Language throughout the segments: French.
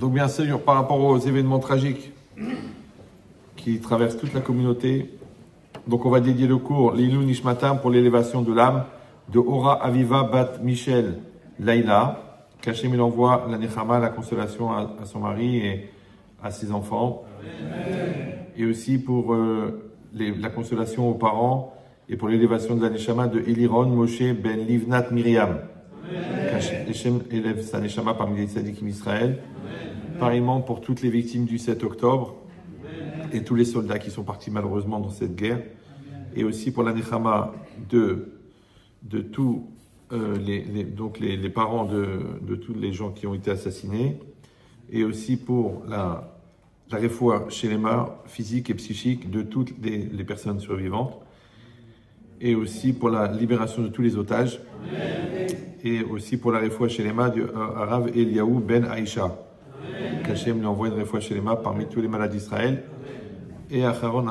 Donc bien sûr, par rapport aux événements tragiques qui traversent toute la communauté, donc on va dédier le cours L'Ilou Nishmatam pour l'élévation de l'âme de Ora Aviva Bat Michel Laïla, qu'Hachem il envoie la Nechama, la consolation à son mari et à ses enfants. Amen. Et aussi pour la consolation aux parents et pour l'élévation de la Neshama de Eliron Moshe Ben Livnat Myriam. Qu'Hachem élève sa Neshama parmi les tzadikim Israël. Pareillement pour toutes les victimes du 7 octobre et tous les soldats qui sont partis malheureusement dans cette guerre. Et aussi pour la Nechama de tous les parents de tous les gens qui ont été assassinés. Et aussi pour la réfoua shelema physique et psychique de toutes les personnes survivantes. Et aussi pour la libération de tous les otages. Et aussi pour la réfoua shelema du Rav Eliaou Ben Aïcha. Qu'Hachem lui envoie une réfoua shelema parmi tous les malades d'Israël. Et Acharon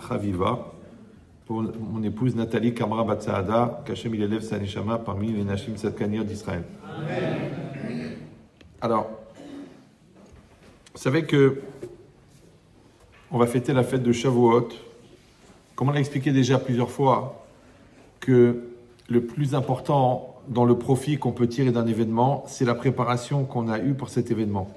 Chaviva pour mon épouse Nathalie Kamra Batsaada, qu'Hachem il élève sa neshama parmi les Nashim Tzadkaniyot d'Israël. Alors, vous savez que on va fêter la fête de Shavuot. Comme on l'a expliqué déjà plusieurs fois, que le plus important dans le profit qu'on peut tirer d'un événement, c'est la préparation qu'on a eue pour cet événement.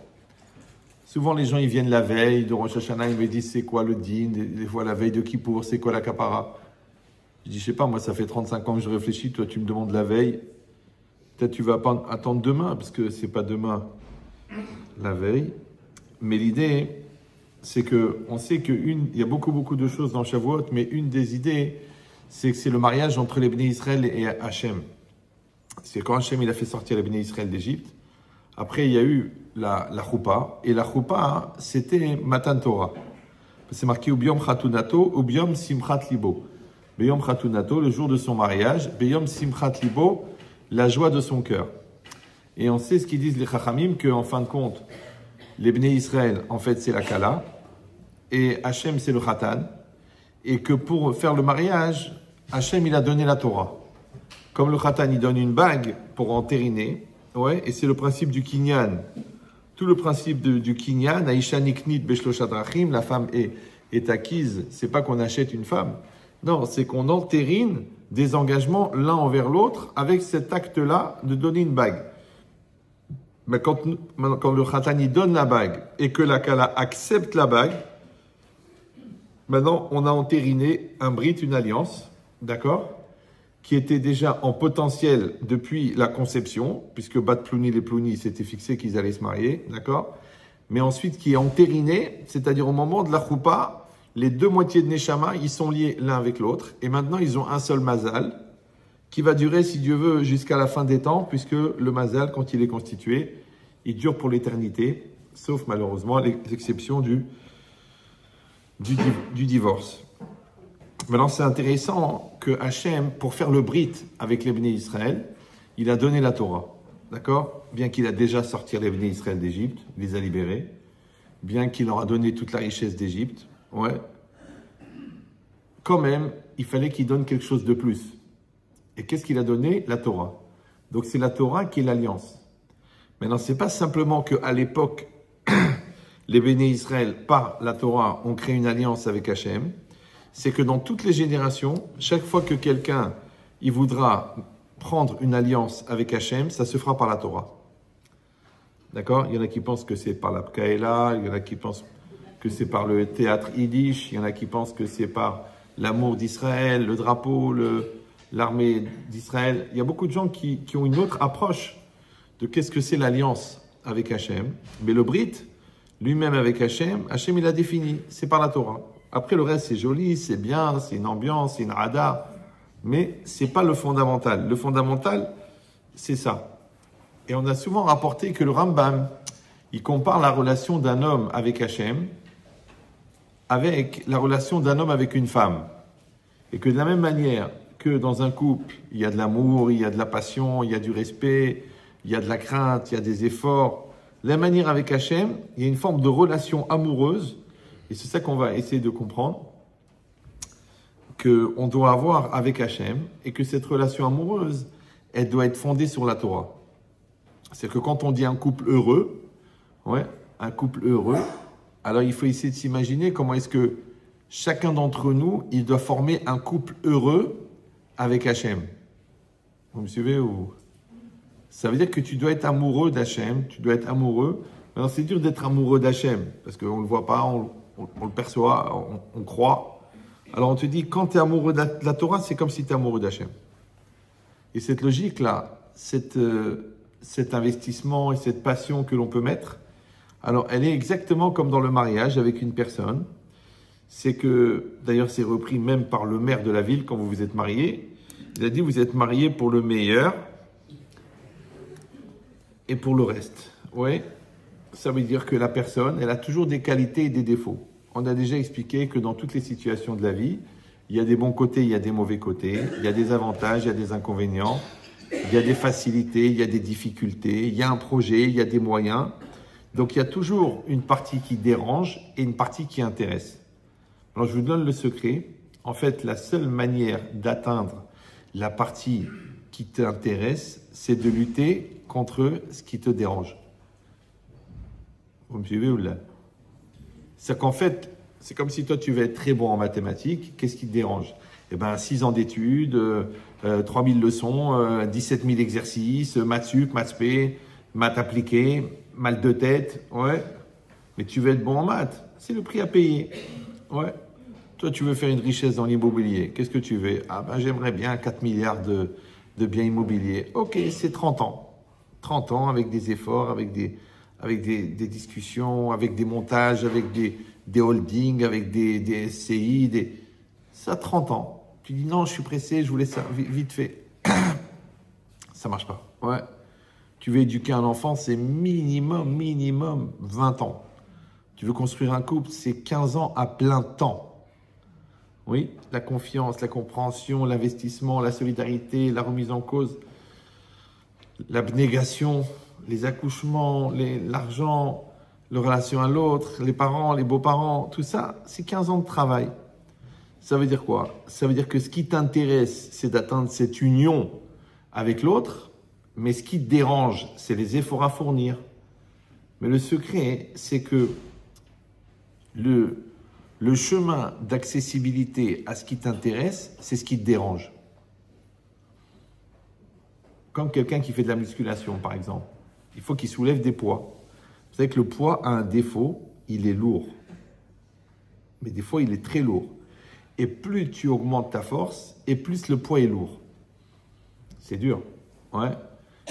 Souvent, les gens, ils viennent la veille de Rosh Hashanah, ils me disent c'est quoi le din, des fois la veille de Kippour, c'est quoi la kapara. Je dis, je sais pas, moi, ça fait 35 ans que je réfléchis, toi, tu me demandes la veille. Peut-être tu vas attendre demain, parce que c'est pas demain la veille. Mais l'idée, c'est que on sait il y a beaucoup de choses dans Shavuot, mais une des idées, c'est que c'est le mariage entre les Bnei Israël et Hachem. C'est quand Hachem il a fait sortir les Bnei Israël d'Égypte. Après, il y a eu la choupa, et la choupa, c'était Matan Torah. C'est marqué Ubiom Chatunato, Ubiom Simchat Libo. Beyom Chatunato, le jour de son mariage, Beyom Simchat Libo, la joie de son cœur. Et on sait ce qu'ils disent les Chachamim, qu'en fin de compte, les Bnei Israël, en fait, c'est la Kala, et Hachem, c'est le Khatan, et que pour faire le mariage, Hachem, il a donné la Torah. Comme le Khatan, il donne une bague pour entériner, ouais, et c'est le principe du Kinyan. Tout le principe du Kinyan, Aisha Niknit Beshlocha Drachim, la femme est acquise, c'est pas qu'on achète une femme, non, c'est qu'on entérine des engagements l'un envers l'autre avec cet acte-là de donner une bague. Mais quand le Khatani donne la bague et que la Kala accepte la bague, maintenant on a entériné un brit, une alliance, d'accord, qui était déjà en potentiel depuis la conception, puisque Bat Plouni, les Plouni s'étaient fixés qu'ils allaient se marier, d'accord, mais ensuite qui est entériné, c'est-à-dire au moment de la choupa, les deux moitiés de Neshama, ils sont liés l'un avec l'autre, et maintenant ils ont un seul mazal, qui va durer, si Dieu veut, jusqu'à la fin des temps, puisque le mazal, quand il est constitué, il dure pour l'éternité, sauf malheureusement l'exception du divorce. Maintenant, c'est intéressant que Hachem, pour faire le brit avec les Bnei Israël, il a donné la Torah, d'accord? Bien qu'il a déjà sorti les Bnei Israël d'Égypte, il les a libérés, bien qu'il leur a donné toute la richesse d'Égypte, ouais. Quand même, il fallait qu'il donne quelque chose de plus. Et qu'est-ce qu'il a donné? La Torah. Donc c'est la Torah qui est l'alliance. Maintenant, c'est pas simplement qu'à l'époque, les Béné Israël, par la Torah, ont créé une alliance avec Hachem. C'est que dans toutes les générations, chaque fois que quelqu'un il voudra prendre une alliance avec Hachem, ça se fera par la Torah. D'accord? Il y en a qui pensent que c'est par la Pkaïla, il y en a qui pensent que c'est par le théâtre yiddish, il y en a qui pensent que c'est par l'amour d'Israël, le drapeau, l'armée d'Israël. Il y a beaucoup de gens qui ont une autre approche de qu'est-ce que c'est l'alliance avec Hachem. Mais le Brit, lui-même avec Hachem, Hachem il a défini, c'est par la Torah. Après le reste c'est joli, c'est bien, c'est une ambiance, c'est une rada, mais c'est pas le fondamental. Le fondamental, c'est ça. Et on a souvent rapporté que le Rambam, il compare la relation d'un homme avec Hachem avec la relation d'un homme avec une femme. Et que de la même manière que dans un couple, il y a de l'amour, il y a de la passion, il y a du respect, il y a de la crainte, il y a des efforts. De la manière avec Hachem, il y a une forme de relation amoureuse, et c'est ça qu'on va essayer de comprendre, qu'on doit avoir avec Hachem, et que cette relation amoureuse, elle doit être fondée sur la Torah. C'est que quand on dit un couple heureux, ouais, un couple heureux, alors il faut essayer de s'imaginer comment est-ce que chacun d'entre nous, il doit former un couple heureux avec Hachem. Vous me suivez ou... Ça veut dire que tu dois être amoureux d'Hachem, tu dois être amoureux. Maintenant, c'est dur d'être amoureux d'Hachem, parce qu'on ne le voit pas, on le perçoit, on croit. Alors on te dit, quand tu es amoureux de la Torah, c'est comme si tu es amoureux d'Hachem. Et cette logique-là, cet investissement et cette passion que l'on peut mettre, alors elle est exactement comme dans le mariage avec une personne. C'est que, d'ailleurs c'est repris même par le maire de la ville quand vous vous êtes mariés. Il a dit, vous êtes mariés pour le meilleur et pour le reste. Oui, ça veut dire que la personne, elle a toujours des qualités et des défauts. On a déjà expliqué que dans toutes les situations de la vie, il y a des bons côtés, il y a des mauvais côtés, il y a des avantages, il y a des inconvénients, il y a des facilités, il y a des difficultés, il y a un projet, il y a des moyens. Donc il y a toujours une partie qui dérange et une partie qui intéresse. Alors je vous donne le secret. En fait, la seule manière d'atteindre la partie qui t'intéresse, c'est de lutter contre ce qui te dérange. Vous me suivez ou là? C'est qu'en fait, c'est comme si toi tu veux être très bon en mathématiques, qu'est-ce qui te dérange? Eh bien, 6 ans d'études, 3000 leçons, 17 000 exercices, maths sup, maths spé, maths appliquées, mal de tête, ouais. Mais tu veux être bon en maths, c'est le prix à payer, ouais. Toi, tu veux faire une richesse dans l'immobilier, qu'est-ce que tu veux? Ah ben, j'aimerais bien 4 milliards de biens immobiliers. Ok, c'est 30 ans. 30 ans avec des efforts, avec des discussions, avec des montages, avec des holdings, avec des SCI, ça 30 ans. Tu dis non, je suis pressé, je voulais ça vite fait. Ça marche pas. Ouais. Tu veux éduquer un enfant, c'est minimum 20 ans. Tu veux construire un couple, c'est 15 ans à plein temps. Oui, la confiance, la compréhension, l'investissement, la solidarité, la remise en cause, l'abnégation, les accouchements, l'argent, la relation à l'autre, les parents, les beaux-parents, tout ça, c'est 15 ans de travail. Ça veut dire quoi? Ça veut dire que ce qui t'intéresse, c'est d'atteindre cette union avec l'autre, mais ce qui te dérange, c'est les efforts à fournir. Mais le secret, c'est que le chemin d'accessibilité à ce qui t'intéresse, c'est ce qui te dérange. Comme quelqu'un qui fait de la musculation, par exemple. Il faut qu'il soulève des poids. Vous savez que le poids a un défaut, il est lourd. Mais des fois, il est très lourd. Et plus tu augmentes ta force, et plus le poids est lourd. C'est dur. Ouais.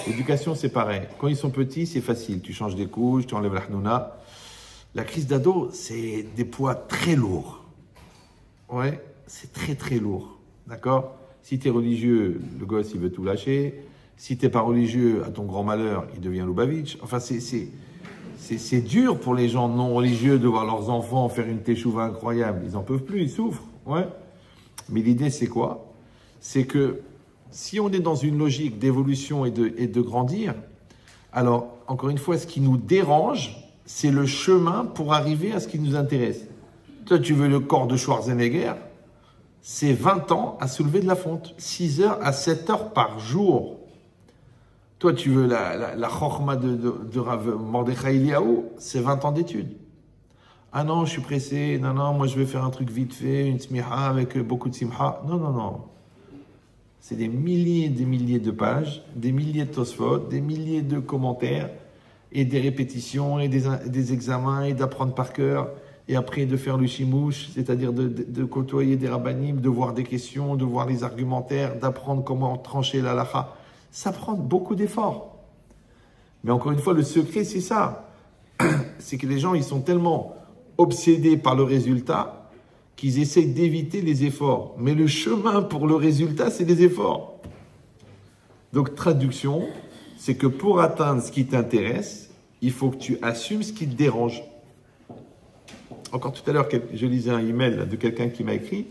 L'éducation, c'est pareil. Quand ils sont petits, c'est facile. Tu changes des couches, tu enlèves la hnouna. La crise d'ado, c'est des poids très lourds. Ouais, c'est très lourd. D'accord? Si tu es religieux, le gosse, il veut tout lâcher. Si tu n'es pas religieux, à ton grand malheur, il devient Lubavitch. Enfin, c'est dur pour les gens non religieux de voir leurs enfants faire une teshuva incroyable. Ils n'en peuvent plus, ils souffrent. Ouais. Mais l'idée, c'est quoi? C'est que si on est dans une logique d'évolution et de grandir, alors, encore une fois, ce qui nous dérange, c'est le chemin pour arriver à ce qui nous intéresse. Toi, tu veux le corps de Schwarzenegger, c'est 20 ans à soulever de la fonte, 6 heures à 7 heures par jour. Toi, tu veux la chorma de Rav Mordechai Eliaou, c'est 20 ans d'études. Ah non, je suis pressé, non, moi je vais faire un truc vite fait, une smiha avec beaucoup de simha. Non. C'est des milliers de pages, des milliers de tosfot, des milliers de commentaires, et des répétitions, et des examens, et d'apprendre par cœur, et après de faire le chimouche, c'est-à-dire de côtoyer des rabbanim, de voir des questions, de voir les argumentaires, d'apprendre comment trancher la lacha. Ça prend beaucoup d'efforts. Mais encore une fois, le secret, c'est ça. C'est que les gens, ils sont tellement obsédés par le résultat qu'ils essayent d'éviter les efforts. Mais le chemin pour le résultat, c'est les efforts. Donc, traduction, c'est que pour atteindre ce qui t'intéresse, il faut que tu assumes ce qui te dérange. Encore tout à l'heure, je lisais un email de quelqu'un qui m'a écrit.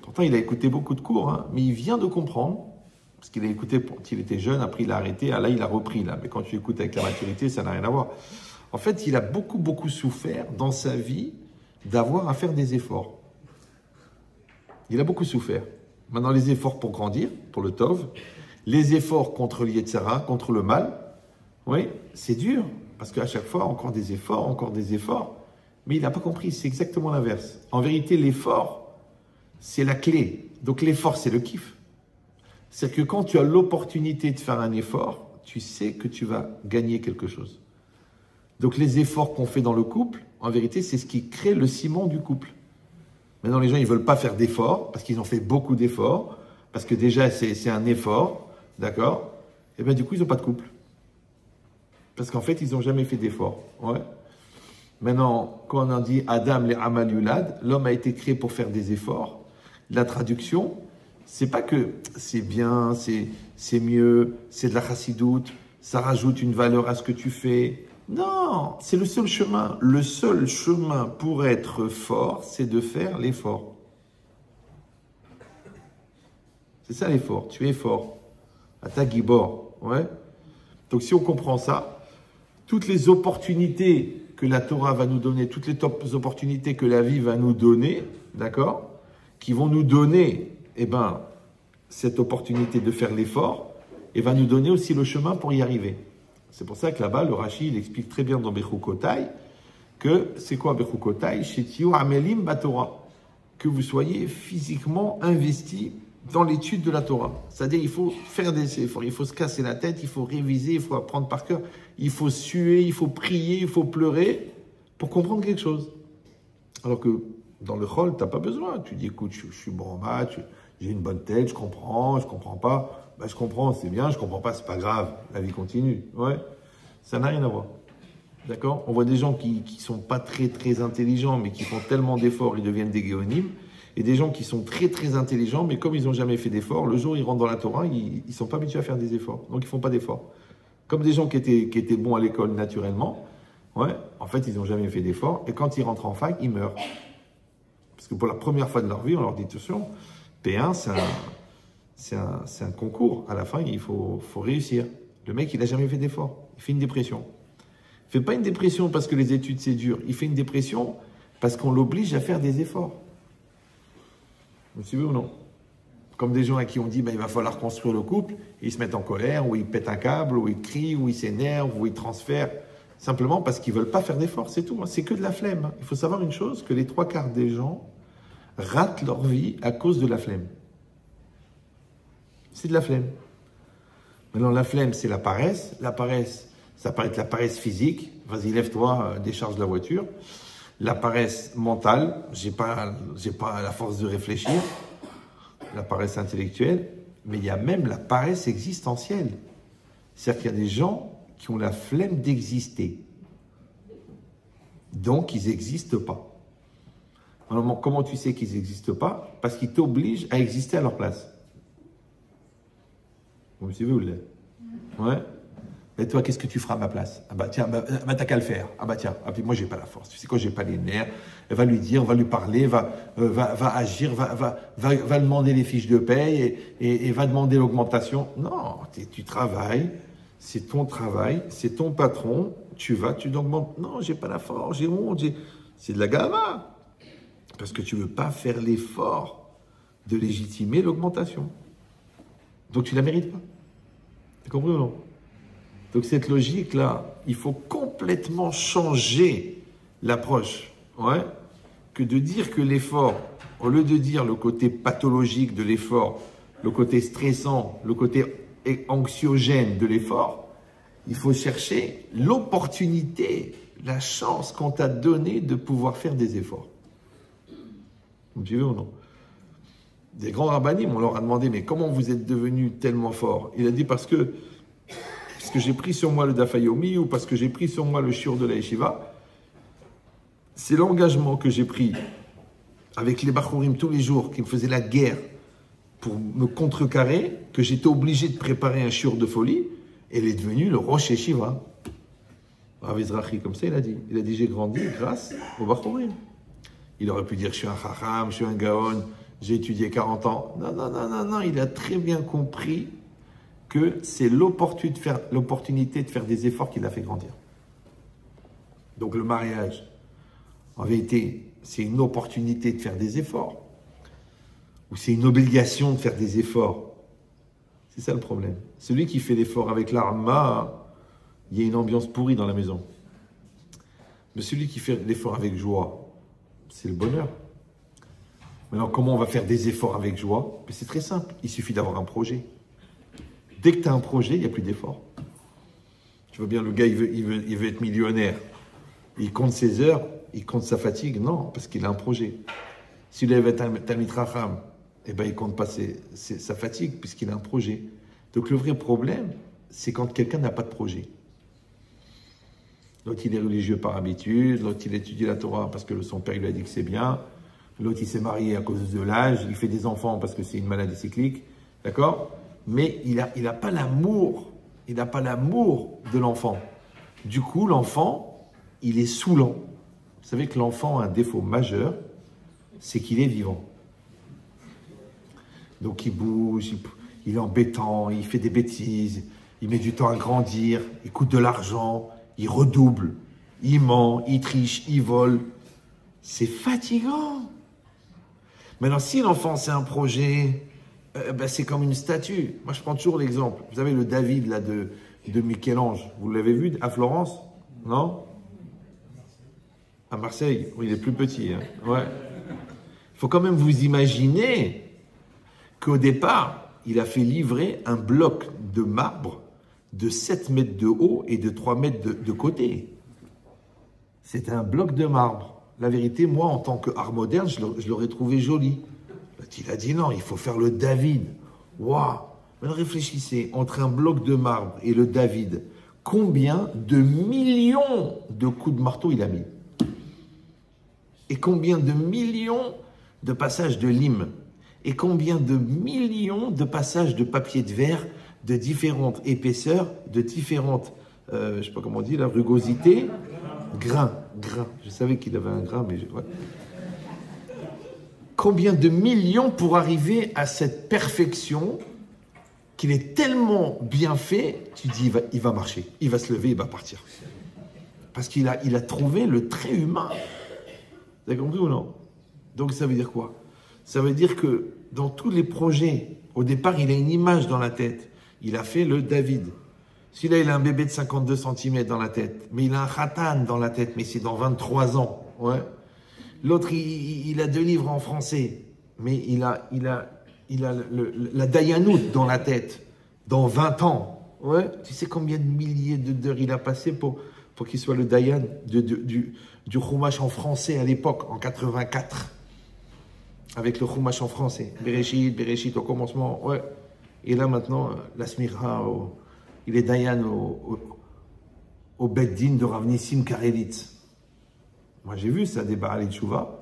Pourtant, il a écouté beaucoup de cours, hein, mais il vient de comprendre, parce qu'il a écouté quand il était jeune, après il a arrêté, là il a repris. Là. Mais quand tu écoutes avec la maturité, ça n'a rien à voir. En fait, il a beaucoup souffert dans sa vie d'avoir à faire des efforts. Il a beaucoup souffert. Maintenant, les efforts pour grandir, pour le Tov, les efforts contre l'Yetzara, contre le mal, oui, c'est dur. Parce qu'à chaque fois, encore des efforts. Mais il n'a pas compris, c'est exactement l'inverse. En vérité, l'effort, c'est la clé. Donc l'effort, c'est le kiff. C'est que quand tu as l'opportunité de faire un effort, tu sais que tu vas gagner quelque chose. Donc les efforts qu'on fait dans le couple, en vérité, c'est ce qui crée le ciment du couple. Maintenant, les gens, ils ne veulent pas faire d'efforts, parce qu'ils ont fait beaucoup d'efforts, parce que déjà, c'est un effort, d'accord? Et bien du coup, ils n'ont pas de couple. Parce qu'en fait, ils n'ont jamais fait d'efforts. Ouais. Maintenant, quand on a dit Adam les Amal Yulad, l'homme a été créé pour faire des efforts. La traduction, c'est pas que c'est bien, c'est mieux, c'est de la chassidoute, ça rajoute une valeur à ce que tu fais. Non, c'est le seul chemin. Le seul chemin pour être fort, c'est de faire l'effort. C'est ça l'effort. Tu es fort. Ata Gibor. Ouais. Donc si on comprend ça, toutes les opportunités que la Torah va nous donner, toutes les opportunités que la vie va nous donner, d'accord, qui vont nous donner, cette opportunité de faire l'effort, et va nous donner aussi le chemin pour y arriver. C'est pour ça que là-bas, le Rashi, il explique très bien dans Bechukotai que c'est quoi Bechukotai? Shetiyu amelim batorah. Que vous soyez physiquement investi dans l'étude de la Torah. C'est-à-dire, il faut faire des efforts, il faut se casser la tête, il faut réviser, il faut apprendre par cœur, il faut suer, il faut prier, il faut pleurer pour comprendre quelque chose. Alors que dans le chol, tu n'as pas besoin. Tu dis, écoute, je suis bon en maths, j'ai une bonne tête, je comprends pas. Ben, je comprends, c'est bien, je comprends pas, c'est pas grave, la vie continue. Ouais, ça n'a rien à voir. D'accord? On voit des gens qui sont pas très très intelligents, mais qui font tellement d'efforts, ils deviennent des géonimes. Et des gens qui sont très très intelligents, mais comme ils n'ont jamais fait d'efforts, le jour où ils rentrent dans la Torah, ils ne sont pas habitués à faire des efforts. Donc ils ne font pas d'efforts. Comme des gens qui étaient bons à l'école naturellement, ouais, en fait, ils n'ont jamais fait d'efforts. Et quand ils rentrent en fac, ils meurent. Parce que pour la première fois de leur vie, on leur dit attention, P1, c'est un concours. À la fin, il faut réussir. Le mec, il n'a jamais fait d'efforts. Il fait une dépression. Il ne fait pas une dépression parce que les études, c'est dur. Il fait une dépression parce qu'on l'oblige à faire des efforts. Vous suivez ou non? Comme des gens à qui on dit il va falloir construire le couple, ils se mettent en colère, ou ils pètent un câble, ou ils crient, ou ils s'énervent, ou ils transfèrent, simplement parce qu'ils ne veulent pas faire d'efforts, c'est tout. C'est que de la flemme. Il faut savoir une chose, que les 3/4 des gens ratent leur vie à cause de la flemme. C'est de la flemme. Maintenant, la flemme, c'est la paresse. La paresse, ça peut être la paresse physique. Vas-y, lève-toi, décharge la voiture. La paresse mentale, j'ai pas la force de réfléchir, la paresse intellectuelle, mais il y a même la paresse existentielle. C'est-à-dire qu'il y a des gens qui ont la flemme d'exister. Donc, ils n'existent pas. Alors, comment tu sais qu'ils n'existent pas? Parce qu'ils t'obligent à exister à leur place. Vous me suivez ou là? Ouais. Et toi, qu'est-ce que tu feras à ma place? Ah bah tiens, t'as qu'à le faire. Ah bah tiens, puis moi j'ai pas la force. Tu sais quoi, j'ai pas les nerfs. Va lui dire, va lui parler, va agir, va demander les fiches de paye et va demander l'augmentation. Non, tu travailles, c'est ton travail, c'est ton patron. Tu t'augmentes. Non, j'ai pas la force, j'ai honte, c'est de la gava. Parce que tu veux pas faire l'effort de légitimer l'augmentation. Donc tu la mérites pas. Tu compris ou non? Donc cette logique-là, il faut complètement changer l'approche. Ouais, que de dire que l'effort, au lieu de dire le côté pathologique de l'effort, le côté stressant, le côté anxiogène de l'effort, il faut chercher l'opportunité, la chance qu'on t'a donnée de pouvoir faire des efforts. Vous me suivez ou non? Des grands rabbinim, on leur a demandé, mais comment vous êtes devenu tellement fort? Il a dit parce que j'ai pris sur moi le Dafayomi ou parce que j'ai pris sur moi le shiur de la yeshiva, c'est l'engagement que j'ai pris avec les Bachurim tous les jours qui me faisaient la guerre pour me contrecarrer, que j'étais obligé de préparer un shiur de folie, et il est devenu le Rosh Yeshiva. Rav Ezrachi, comme ça, il a dit. Il a dit, j'ai grandi grâce aux Bachurim. Il aurait pu dire, je suis un Chacham, je suis un Gaon, j'ai étudié 40 ans. Non, il a très bien compris que c'est l'opportunité de faire des efforts qui l'a fait grandir. Donc le mariage, en vérité, c'est une opportunité de faire des efforts, ou c'est une obligation de faire des efforts. C'est ça le problème. Celui qui fait l'effort avec l'arma, il y a une ambiance pourrie dans la maison. Mais celui qui fait l'effort avec joie, c'est le bonheur. Maintenant, comment on va faire des efforts avec joie? C'est très simple, il suffit d'avoir un projet. Dès que tu as un projet, il n'y a plus d'effort. Tu vois bien, le gars, il veut être millionnaire. Il compte ses heures, il compte sa fatigue. Non, parce qu'il a un projet. S'il avait Talmid Chacham, eh ben, il ne compte pas sa fatigue, puisqu'il a un projet. Donc le vrai problème, c'est quand quelqu'un n'a pas de projet. L'autre, il est religieux par habitude. L'autre, il étudie la Torah parce que son père lui a dit que c'est bien. L'autre, il s'est marié à cause de l'âge. Il fait des enfants parce que c'est une maladie cyclique. D'accord? Mais il n'a pas l'amour. Il n'a pas l'amour de l'enfant. Du coup, l'enfant, il est saoulant. Vous savez que l'enfant a un défaut majeur, c'est qu'il est vivant. Donc il bouge, il est embêtant, il fait des bêtises, il met du temps à grandir, il coûte de l'argent, il redouble, il ment, il triche, il vole. C'est fatigant. Maintenant, si l'enfant, c'est un projet, c'est comme une statue. Moi, je prends toujours l'exemple. Vous avez le David là, de Michel-Ange. Vous l'avez vu à Florence? Non? À Marseille? Oui, il est plus petit. Hein. Ouais. Il faut quand même vous imaginer qu'au départ, il a fait livrer un bloc de marbre de 7 mètres de haut et de 3 mètres de côté. C'était un bloc de marbre. La vérité, moi, en tant qu'art moderne, je l'aurais trouvé joli. Il a dit non, il faut faire le David. Waouh! Mais réfléchissez, entre un bloc de marbre et le David, combien de millions de coups de marteau il a mis? Et combien de millions de passages de lime? Et combien de millions de passages de papier de verre de différentes épaisseurs, de différentes, je ne sais pas comment on dit, la rugosité, grains. Je savais qu'il avait un grain, mais ouais. Combien de millions pour arriver à cette perfection qu'il est tellement bien fait, tu dis, il va marcher, il va se lever, il va partir. Parce qu'il a trouvé le trait humain. Vous avez compris ou non? Donc ça veut dire quoi? Ça veut dire que dans tous les projets, au départ, il a une image dans la tête. Il a fait le David. Celui-là, il a un bébé de 52 cm dans la tête. Mais il a un khatan dans la tête, mais c'est dans 23 ans. Ouais. L'autre, il a 2 livres en français. Mais il a la Dayanout dans la tête. Dans 20 ans. Ouais. Tu sais combien de milliers d'heures il a passé pour qu'il soit le Dayan du Chumash en français à l'époque, en 84. Avec le Chumash en français. Bereshit au commencement. Ouais. Et là maintenant, la Smira, il est Dayan au Beddin de Rav Nissim Karelitz. Moi j'ai vu ça, des Baal et Tshuva.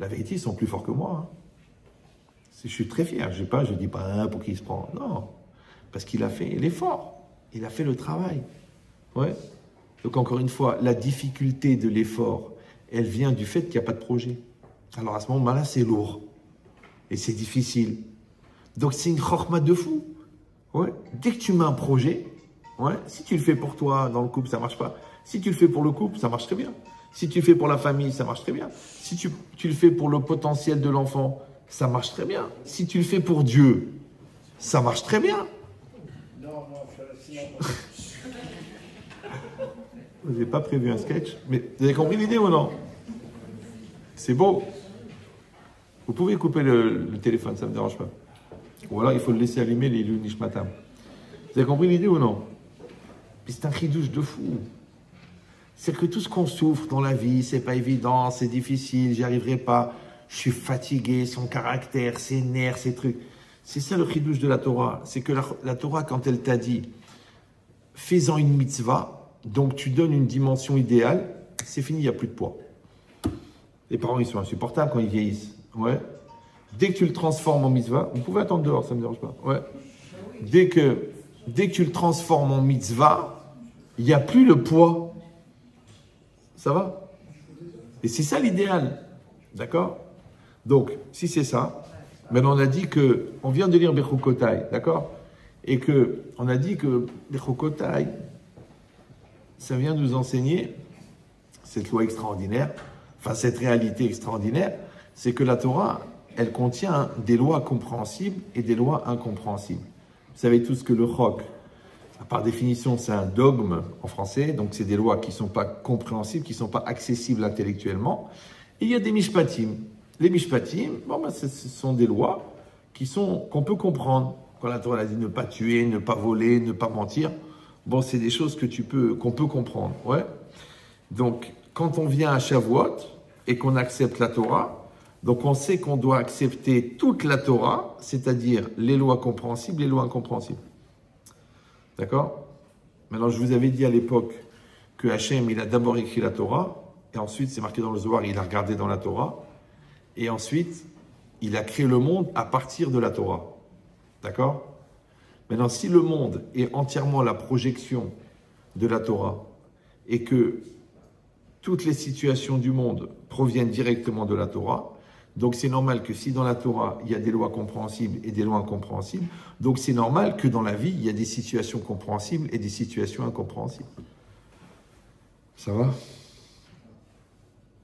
La vérité, ils sont plus forts que moi. Hein. Je suis très fier. Je ne dis pas pour qui il se prend. Non. Parce qu'il a fait l'effort. Il a fait le travail. Ouais. Donc encore une fois, la difficulté de l'effort, elle vient du fait qu'il n'y a pas de projet. Alors à ce moment-là, c'est lourd. Et c'est difficile. Donc c'est une chorma de fou. Ouais. Dès que tu mets un projet, ouais, si tu le fais pour toi dans le couple, ça ne marche pas. Si tu le fais pour le couple, ça marche très bien. Si tu le fais pour la famille, ça marche très bien. Si tu le fais pour le potentiel de l'enfant, ça marche très bien. Si tu le fais pour Dieu, ça marche très bien. Non, vous n'avez pas prévu un sketch, mais vous avez compris l'idée ou non? C'est beau. Vous pouvez couper le téléphone, ça ne me dérange pas. Ou alors il faut le laisser allumer les Nishmatam. Vous avez compris l'idée ou non? C'est un chidouche de fou. C'est que tout ce qu'on souffre dans la vie, c'est pas évident, c'est difficile, j'y arriverai pas, je suis fatigué, son caractère, ses nerfs, ses trucs. C'est ça le chidouche de la Torah. C'est que la Torah, quand elle t'a dit, fais-en une mitzvah, donc tu donnes une dimension idéale, c'est fini, il n'y a plus de poids. Les parents, ils sont insupportables quand ils vieillissent. Ouais. Dès que tu le transformes en mitzvah, vous pouvez attendre dehors, ça ne me dérange pas. Ouais. Dès que tu le transformes en mitzvah, il n'y a plus le poids. Ça va? Et c'est ça l'idéal. D'accord? Donc, si c'est ça, maintenant on a dit que, on vient de lire Bechukotai, d'accord? Et que, on a dit que Bechukotai, ça vient nous enseigner cette loi extraordinaire, enfin cette réalité extraordinaire, c'est que la Torah, elle contient des lois compréhensibles et des lois incompréhensibles. Vous savez tous que le chok, Par définition, c'est un dogme en français, donc c'est des lois qui ne sont pas compréhensibles, qui ne sont pas accessibles intellectuellement. Et il y a des mishpatim. Les mishpatim, ce sont des lois qu'on peut comprendre. Quand la Torah a dit ne pas tuer, ne pas voler, ne pas mentir, c'est des choses qu'on peut comprendre. Ouais. Donc, quand on vient à Shavuot et qu'on accepte la Torah, donc on sait qu'on doit accepter toute la Torah, c'est-à-dire les lois compréhensibles et les lois incompréhensibles. D'accord? Maintenant, je vous avais dit à l'époque que Hachem, il a d'abord écrit la Torah, et ensuite, c'est marqué dans le Zohar, il a regardé dans la Torah, et ensuite, il a créé le monde à partir de la Torah. D'accord? Maintenant, si le monde est entièrement la projection de la Torah, et que toutes les situations du monde proviennent directement de la Torah, donc c'est normal que si dans la Torah, il y a des lois compréhensibles et des lois incompréhensibles, donc c'est normal que dans la vie, il y a des situations compréhensibles et des situations incompréhensibles. Ça va?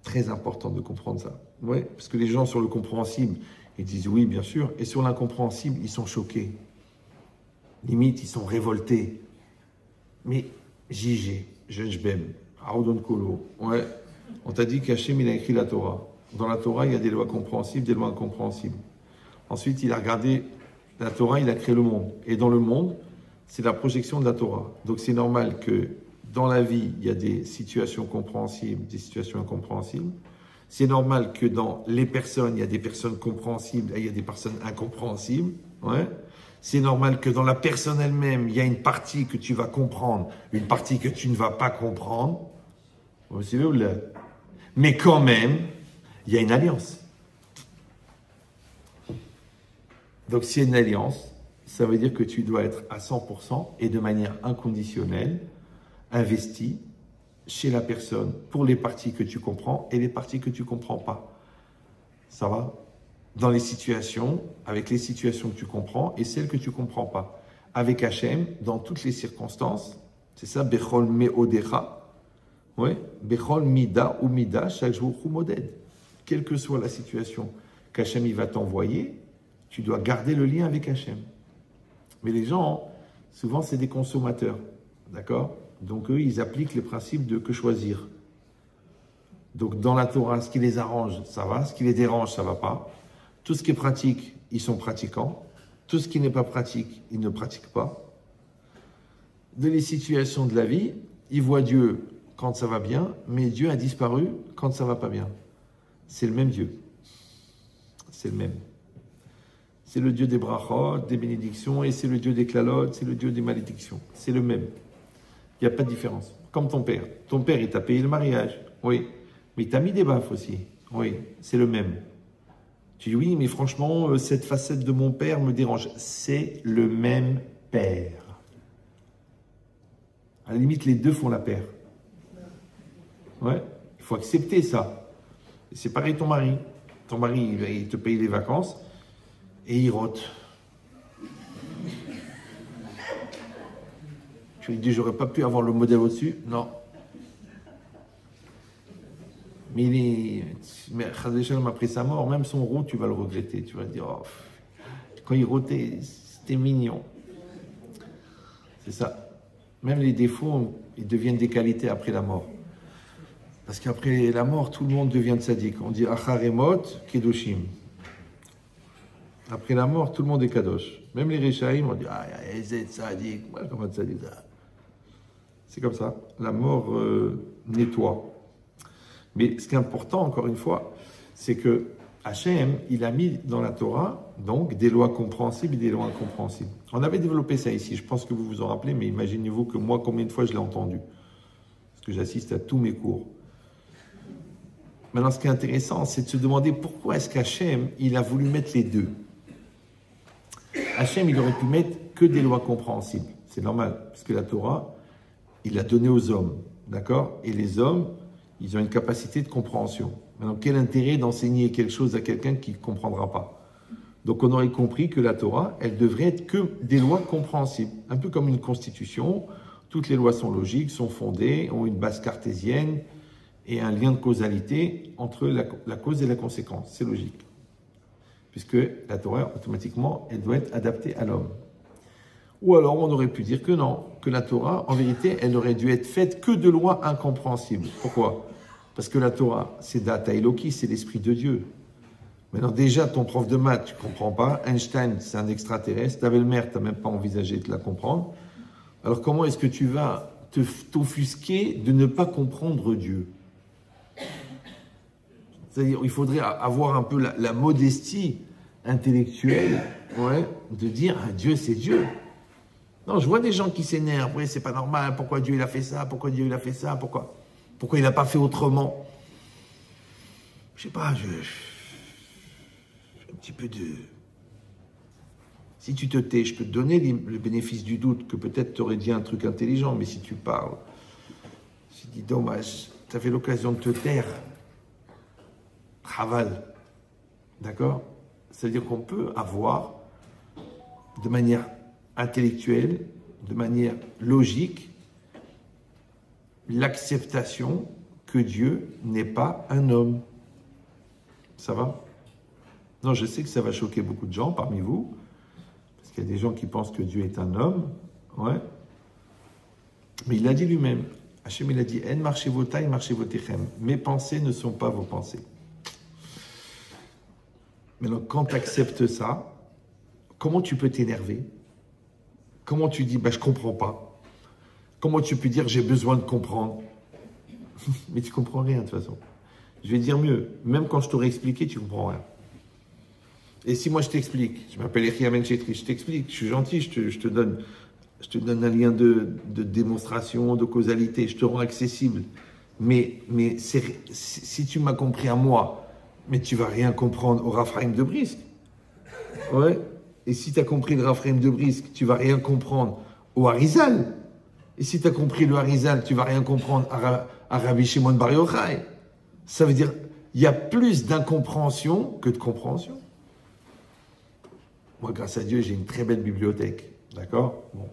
Très important de comprendre ça. Ouais, parce que les gens sur le compréhensible, ils disent oui, bien sûr, et sur l'incompréhensible, ils sont choqués. Limite, ils sont révoltés. Mais JG, Jejbem, Aoudon Kolo, ouais, on t'a dit qu'Hachem, il a écrit la Torah. Dans la Torah, il y a des lois compréhensibles, des lois incompréhensibles. Ensuite, il a regardé la Torah, il a créé le monde. Et dans le monde, c'est la projection de la Torah. Donc c'est normal que dans la vie, il y a des situations compréhensibles, des situations incompréhensibles. C'est normal que dans les personnes, il y a des personnes compréhensibles et il y a des personnes incompréhensibles. Ouais. C'est normal que dans la personne elle-même, il y a une partie que tu vas comprendre, une partie que tu ne vas pas comprendre. Mais quand même, il y a une alliance. Donc, s'il y a une alliance, ça veut dire que tu dois être à 100% et de manière inconditionnelle investi chez la personne pour les parties que tu comprends et les parties que tu ne comprends pas. Ça va? Dans les situations, avec les situations que tu comprends et celles que tu ne comprends pas. Avec Hachem, dans toutes les circonstances, c'est ça, Bechol Meodecha, ouais, Bechol Mida ou Mida, chaque jour Humoded. Quelle que soit la situation qu'Hachem il va t'envoyer, tu dois garder le lien avec Hachem. Mais les gens, souvent, c'est des consommateurs. D'accord? Donc, eux, ils appliquent les principes de que choisir. Donc, dans la Torah, ce qui les arrange, ça va. Ce qui les dérange, ça ne va pas. Tout ce qui est pratique, ils sont pratiquants. Tout ce qui n'est pas pratique, ils ne pratiquent pas. Dans les situations de la vie, ils voient Dieu quand ça va bien, mais Dieu a disparu quand ça ne va pas bien. C'est le même Dieu. C'est le même. C'est le Dieu des brachot, des bénédictions, et c'est le Dieu des klalot, c'est le Dieu des malédictions. C'est le même. Il n'y a pas de différence. Comme ton père. Ton père, il t'a payé le mariage. Oui. Mais il t'a mis des baffes aussi. Oui. C'est le même. Tu dis oui, mais franchement, cette facette de mon père me dérange. C'est le même père. À la limite, les deux font la paire. Ouais. Il faut accepter ça. C'est pareil ton mari. Ton mari, il te paye les vacances et il rote. Tu lui dis, j'aurais pas pu avoir le modèle au-dessus. Non. Mais après sa mort, même son rot, tu vas le regretter. Tu vas dire, oh, quand il rotait, c'était mignon. C'est ça. Même les défauts, ils deviennent des qualités après la mort. Parce qu'après la mort, tout le monde devient tzaddik. On dit Acharemot, Kedoshim. Après la mort, tout le monde est kadosh. Même les Rechaïm, on dit ah, c'est tzaddik. Comment tzaddik? C'est comme ça. La mort nettoie. Mais ce qui est important, encore une fois, c'est que Hachem, il a mis dans la Torah donc des lois compréhensibles et des lois incompréhensibles. On avait développé ça ici. Je pense que vous vous en rappelez, mais imaginez-vous que moi, combien de fois je l'ai entendu? Parce que j'assiste à tous mes cours. Maintenant, ce qui est intéressant, c'est de se demander pourquoi est-ce qu'Hachem, il a voulu mettre les deux. Hachem, il aurait pu mettre que des lois compréhensibles. C'est normal, parce que la Torah, il l'a donnée aux hommes, d'accord? Et les hommes, ils ont une capacité de compréhension. Maintenant, quel intérêt d'enseigner quelque chose à quelqu'un qui ne comprendra pas? Donc, on aurait compris que la Torah, elle devrait être que des lois compréhensibles. Un peu comme une constitution, toutes les lois sont logiques, sont fondées, ont une base cartésienne, et un lien de causalité entre la cause et la conséquence. C'est logique. Puisque la Torah, automatiquement, elle doit être adaptée à l'homme. Ou alors on aurait pu dire que non, que la Torah, en vérité, elle aurait dû être faite que de lois incompréhensibles. Pourquoi? Parce que la Torah, c'est Data Eloki, c'est l'Esprit de Dieu. Maintenant, déjà, ton prof de maths, tu ne comprends pas. Einstein, c'est un extraterrestre. Tavelmer, tu n'as même pas envisagé de la comprendre. Alors, comment est-ce que tu vas t'offusquer de ne pas comprendre Dieu? C'est-à-dire, il faudrait avoir un peu la modestie intellectuelle, ouais, de dire ah, Dieu, c'est Dieu. Non, je vois des gens qui s'énervent. Oui, c'est pas normal. Pourquoi Dieu il a fait ça? Pourquoi Dieu il a fait ça? Pourquoi il n'a pas fait autrement? Je sais pas, un petit peu de... Si tu te tais, je peux te donner le bénéfice du doute que peut-être tu aurais dit un truc intelligent, mais si tu parles, je dis dommage, tu avais l'occasion de te taire. Raval. D'accord? C'est-à-dire qu'on peut avoir, de manière intellectuelle, de manière logique, l'acceptation que Dieu n'est pas un homme. Ça va? Non, je sais que ça va choquer beaucoup de gens parmi vous, parce qu'il y a des gens qui pensent que Dieu est un homme, ouais. Mais il a dit lui-même, Hachem il a dit, En marchez vos tailles, marchez vos techem. Mes pensées ne sont pas vos pensées. Mais donc, quand tu acceptes ça, comment tu peux t'énerver? Comment tu dis, bah, je ne comprends pas? Comment tu peux dire, j'ai besoin de comprendre? Mais tu ne comprends rien de toute façon. Je vais dire mieux, même quand je t'aurais expliqué, tu ne comprends rien. Et si moi je t'explique, je m'appelle Eria Menchetri, je t'explique, je suis gentil, je te donne un lien de démonstration, de causalité, je te rends accessible. Mais si tu m'as compris à moi, mais tu ne vas rien comprendre au Raphaïm de Brisk. Ouais. Et si tu as compris le Raphaïm de Brisk, tu ne vas rien comprendre au Harizal. Et si tu as compris le Harizal, tu ne vas rien comprendre à Rabbi Shimon Bar Yochai. Ça veut dire il y a plus d'incompréhension que de compréhension. Moi, grâce à Dieu, j'ai une très belle bibliothèque. D'accord? Bon.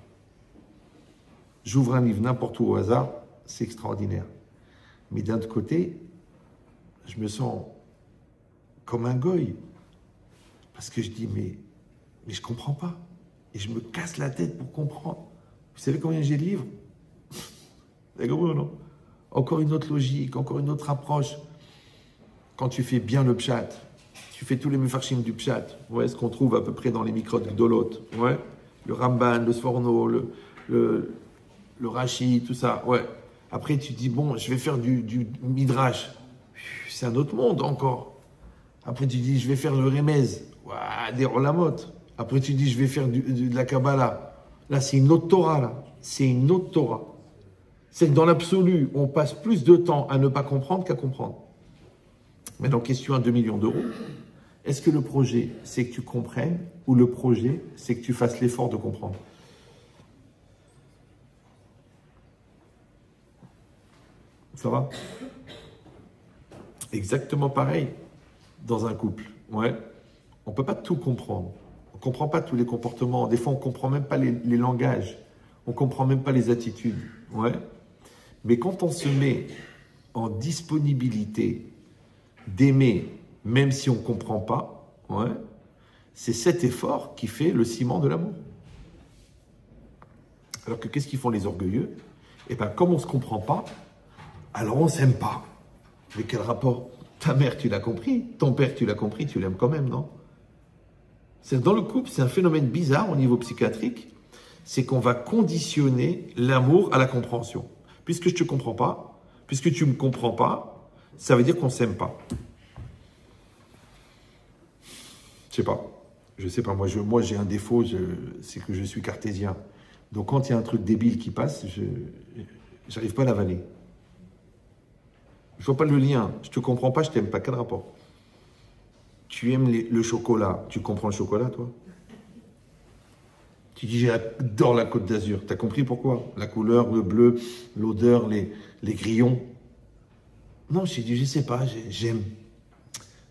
J'ouvre un livre n'importe où au hasard, c'est extraordinaire. Mais d'un autre côté, je me sens comme un goy. Parce que je dis, mais je ne comprends pas. Et je me casse la tête pour comprendre. Vous savez combien j'ai de livres? Vous compris ou non? Encore une autre logique, encore une autre approche. Quand tu fais bien le pshat, tu fais tous les mefarshim du pshat, ouais, ce qu'on trouve à peu près dans les mikrotes gdolot, ouais, le Ramban, le Sforno, le Rashi, tout ça, ouais. Après, tu dis, bon, je vais faire du Midrash. C'est un autre monde encore. Après, tu dis, je vais faire le Remez, ouais, des Olamot. Après, tu dis, je vais faire de la Kabbalah. Là, c'est une autre Torah, là. C'est une autre Torah. C'est que dans l'absolu, on passe plus de temps à ne pas comprendre qu'à comprendre. Maintenant, question à 2 millions d'euros. Est-ce que le projet, c'est que tu comprennes ou le projet, c'est que tu fasses l'effort de comprendre? Ça va? Exactement pareil dans un couple. Ouais. On ne peut pas tout comprendre. On ne comprend pas tous les comportements. Des fois, on ne comprend même pas les langages. On ne comprend même pas les attitudes. Ouais. Mais quand on se met en disponibilité d'aimer, même si on ne comprend pas, ouais, c'est cet effort qui fait le ciment de l'amour. Alors que qu'est-ce qu'ils font les orgueilleux? Eh bien, comme on ne se comprend pas, alors on ne s'aime pas. Mais quel rapport? Ta mère, tu l'as compris, ton père, tu l'as compris, tu l'aimes quand même, non? Dans le couple, c'est un phénomène bizarre au niveau psychiatrique, c'est qu'on va conditionner l'amour à la compréhension. Puisque je ne te comprends pas, puisque tu ne me comprends pas, ça veut dire qu'on ne s'aime pas. Je sais pas, moi j'ai un défaut, c'est que je suis cartésien. Donc quand il y a un truc débile qui passe, je n'arrive pas à l'avaler. Je ne vois pas le lien. Je ne te comprends pas, je ne t'aime pas. Quel rapport? Tu aimes le chocolat. Tu comprends le chocolat, toi? Tu dis, j'adore la Côte d'Azur. Tu as compris pourquoi? La couleur, le bleu, l'odeur, les grillons. Non, j'ai dit, je ne sais pas, j'aime.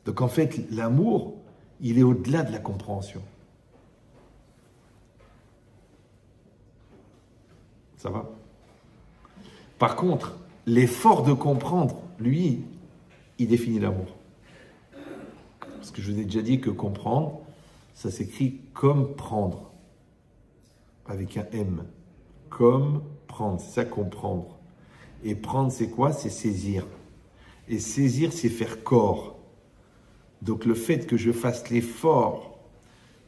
Donc en fait, l'amour, il est au-delà de la compréhension. Ça va? Par contre, l'effort de comprendre, lui, il définit l'amour. Parce que je vous ai déjà dit que comprendre, ça s'écrit comme prendre. avec un M. Comme prendre, c'est ça comprendre. Et prendre, c'est quoi? C'est saisir. Et saisir, c'est faire corps. Donc le fait que je fasse l'effort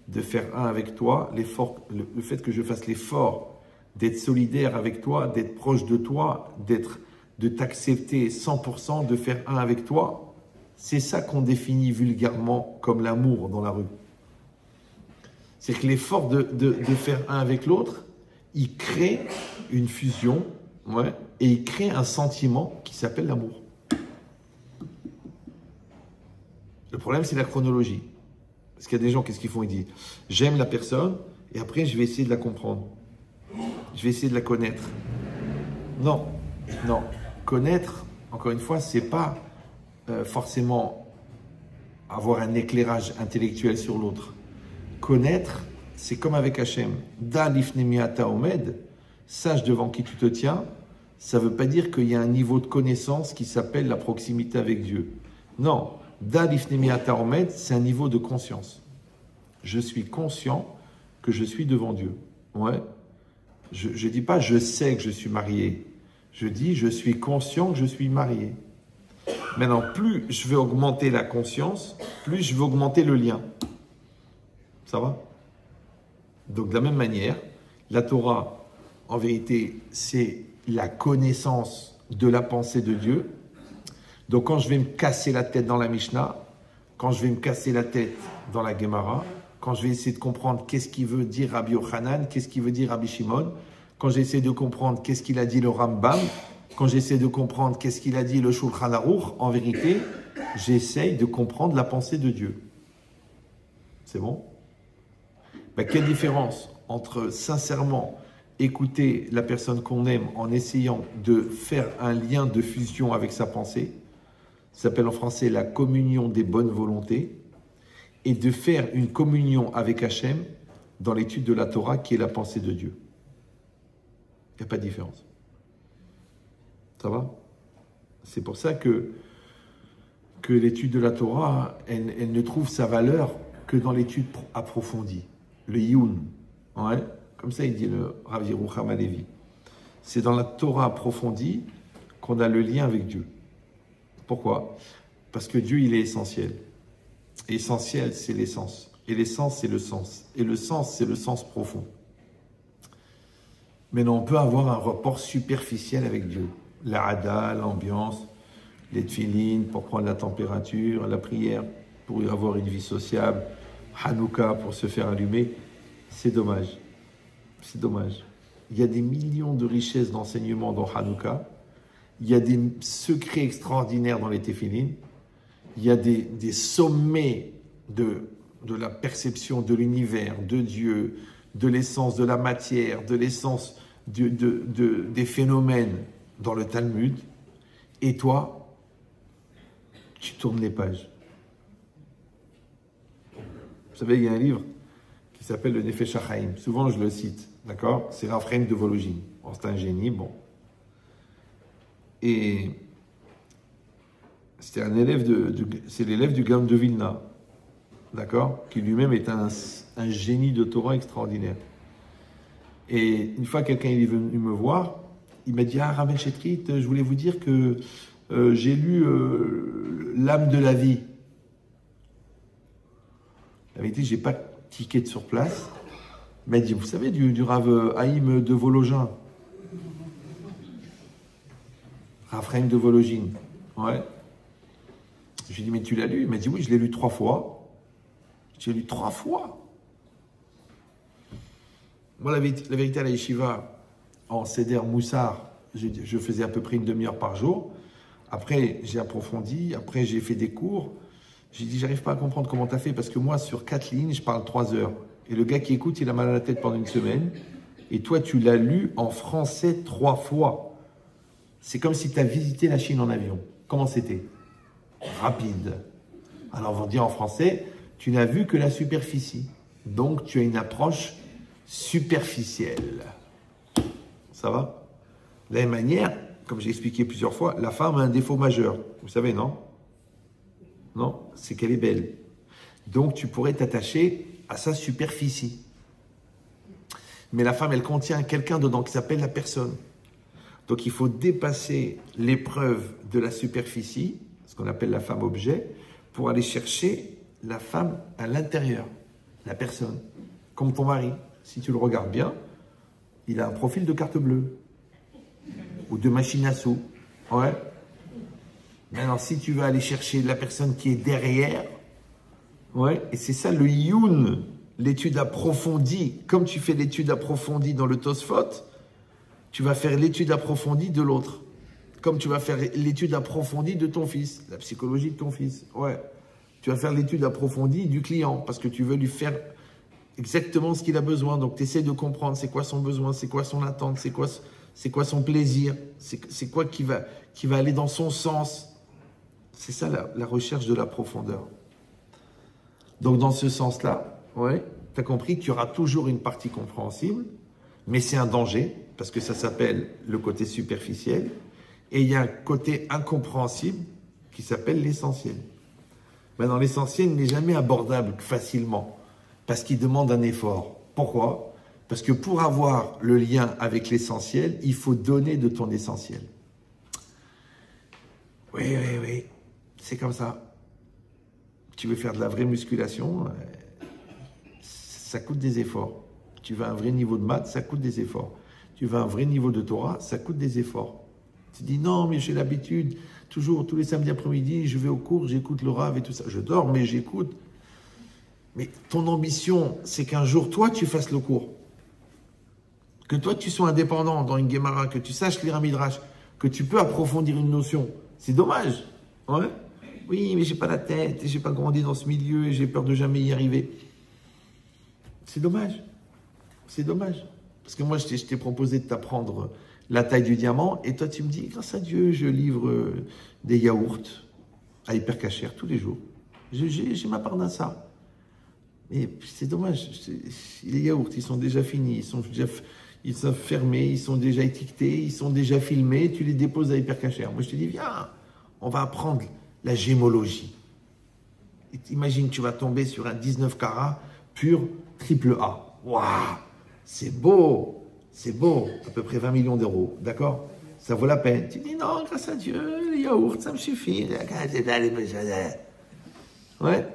de faire un avec toi, le fait que je fasse l'effort d'être solidaire avec toi, d'être proche de toi, de t'accepter 100%, de faire un avec toi, c'est ça qu'on définit vulgairement comme l'amour dans la rue. C'est que l'effort de faire un avec l'autre, il crée une fusion, ouais, et il crée un sentiment qui s'appelle l'amour. Le problème, c'est la chronologie. Parce qu'il y a des gens, qu'est-ce qu'ils font? Ils disent, j'aime la personne, et après, je vais essayer de la comprendre. Je vais essayer de la connaître. Non, non. Connaître, encore une fois, c'est pas forcément avoir un éclairage intellectuel sur l'autre. Connaître, c'est comme avec Hachem. Da lifnemiata omed, sache devant qui tu te tiens, ça ne veut pas dire qu'il y a un niveau de connaissance qui s'appelle la proximité avec Dieu. Non. Da lifnemiata omed, c'est un niveau de conscience. Je suis conscient que je suis devant Dieu. Ouais. Je ne dis pas je sais que je suis marié. Je dis je suis conscient que je suis marié. Maintenant, plus je vais augmenter la conscience, plus je vais augmenter le lien. Ça va? Donc de la même manière, la Torah, en vérité, c'est la connaissance de la pensée de Dieu. Donc quand je vais me casser la tête dans la Mishnah, quand je vais me casser la tête dans la Gemara, quand je vais essayer de comprendre qu'est-ce qu'il veut dire Rabbi Yochanan, qu'est-ce qu'il veut dire Rabbi Shimon, quand j'essaie de comprendre qu'est-ce qu'il a dit le Rambam, quand j'essaie de comprendre qu'est-ce qu'il a dit le Shulchan Aruch, en vérité, j'essaye de comprendre la pensée de Dieu. C'est bon? Ben, quelle différence entre sincèrement écouter la personne qu'on aime en essayant de faire un lien de fusion avec sa pensée, ça s'appelle en français la communion des bonnes volontés, et de faire une communion avec Hachem dans l'étude de la Torah qui est la pensée de Dieu. Il n'y a pas de différence. Ça va? C'est pour ça que l'étude de la Torah, elle ne trouve sa valeur que dans l'étude approfondie. Le Yun, ouais, comme ça il dit le Rav Yerucham Halevi. C'est dans la Torah approfondie qu'on a le lien avec Dieu. Pourquoi? Parce que Dieu, il est essentiel. Essentiel, c'est l'essence. Et l'essence, c'est le sens. Et le sens, c'est le sens profond. Maintenant, on peut avoir un rapport superficiel avec Dieu. La hada, l'ambiance, les tfilines pour prendre la température, la prière pour y avoir une vie sociable, Hanouka pour se faire allumer. C'est dommage. C'est dommage. Il y a des millions de richesses d'enseignements dans Hanouka. Il y a des secrets extraordinaires dans les téphilines. Il y a des sommets de la perception de l'univers, de Dieu, de l'essence de la matière, de l'essence des phénomènes dans le Talmud. Et toi, tu tournes les pages. Vous savez, il y a un livre qui s'appelle le Nefesh HaChaim. Souvent, je le cite. D'accord? C'est Rav Chaim de Volojine. Bon, c'est un génie, bon. Et c'était un élève c'est l'élève du Gaon de Vilna, d'accord, qui lui-même est un génie de Torah extraordinaire. Et une fois, quelqu'un est venu me voir, il m'a dit, ah, Rav Chetrit, je voulais vous dire que j'ai lu L'âme de la vie. La vérité, je n'ai pas tiqué de sur place. Il m'a dit, vous savez, du Rav Haïm de Vologin. Rav Chaim de Volojine. Ouais. Je lui ai dit, mais tu l'as lu? Il m'a dit, oui, je l'ai lu 3 fois. J'ai lu 3 fois. Moi, la vérité à la yeshiva, en Seder Moussar, je faisais à peu près une demi-heure par jour. Après, j'ai approfondi. Après, j'ai fait des cours. J'ai dit, j'arrive pas à comprendre comment tu as fait, parce que moi, sur 4 lignes, je parle 3 heures. Et le gars qui écoute, il a mal à la tête pendant une semaine. Et toi, tu l'as lu en français 3 fois. C'est comme si tu as visité la Chine en avion. Comment c'était? Rapide. Alors, on va dire en français, tu n'as vu que la superficie. Donc, tu as une approche superficielle. Ça va? De la même manière, comme j'ai expliqué plusieurs fois, la femme a un défaut majeur. Vous savez, non? Non, c'est qu'elle est belle. Donc, tu pourrais t'attacher à sa superficie. mais la femme, elle contient quelqu'un dedans qui s'appelle la personne. Donc, il faut dépasser l'épreuve de la superficie, ce qu'on appelle la femme objet, pour aller chercher la femme à l'intérieur, la personne. Comme ton mari, si tu le regardes bien, il a un profil de carte bleue ou de machine à sous. Ouais. Maintenant, si tu veux aller chercher la personne qui est derrière, ouais, et c'est ça le Youn, l'étude approfondie. Comme tu fais l'étude approfondie dans le Tosfot, tu vas faire l'étude approfondie de l'autre. Comme tu vas faire l'étude approfondie de ton fils, la psychologie de ton fils. Ouais. Tu vas faire l'étude approfondie du client parce que tu veux lui faire exactement ce qu'il a besoin. Donc, tu essaies de comprendre c'est quoi son besoin, c'est quoi son attente, c'est quoi son plaisir, c'est quoi qui va aller dans son sens. C'est ça la recherche de la profondeur. Donc, dans ce sens-là, ouais, tu as compris qu'il y aura toujours une partie compréhensible, mais c'est un danger parce que ça s'appelle le côté superficiel et il y a un côté incompréhensible qui s'appelle l'essentiel. Maintenant, l'essentiel n'est jamais abordable facilement parce qu'il demande un effort. Pourquoi? Parce que pour avoir le lien avec l'essentiel, il faut donner de ton essentiel. Oui, c'est comme ça. Tu veux faire de la vraie musculation, ça coûte des efforts. Tu veux un vrai niveau de maths, ça coûte des efforts. Tu veux un vrai niveau de Torah, ça coûte des efforts. Tu dis non, mais j'ai l'habitude, toujours, tous les samedis après-midi, je vais au cours, j'écoute le Rav et tout ça. Je dors, mais j'écoute. Mais ton ambition, c'est qu'un jour, toi, tu fasses le cours. Que toi, tu sois indépendant dans une Gemara, que tu saches lire un Midrash, que tu peux approfondir une notion. C'est dommage. Ouais. Oui, mais j'ai pas la tête, et j'ai pas grandi dans ce milieu, et j'ai peur de jamais y arriver. C'est dommage. C'est dommage. Parce que moi, je t'ai proposé de t'apprendre la taille du diamant, et toi, tu me dis, grâce à Dieu, je livre des yaourts à Hyper Cacher tous les jours. J'ai ma part d'un ça. Mais c'est dommage. Les yaourts, ils sont déjà finis, ils sont fermés, ils sont déjà étiquetés, ils sont déjà filmés, tu les déposes à Hyper Cacher. Moi, je te dis, viens, on va apprendre la gémologie. Imagine, tu vas tomber sur un 19 carats pur triple A. Waouh, c'est beau, à peu près 20 millions d'euros, d'accord? Ça vaut la peine. Tu dis non, grâce à Dieu, les yaourts, ça me suffit. Ouais,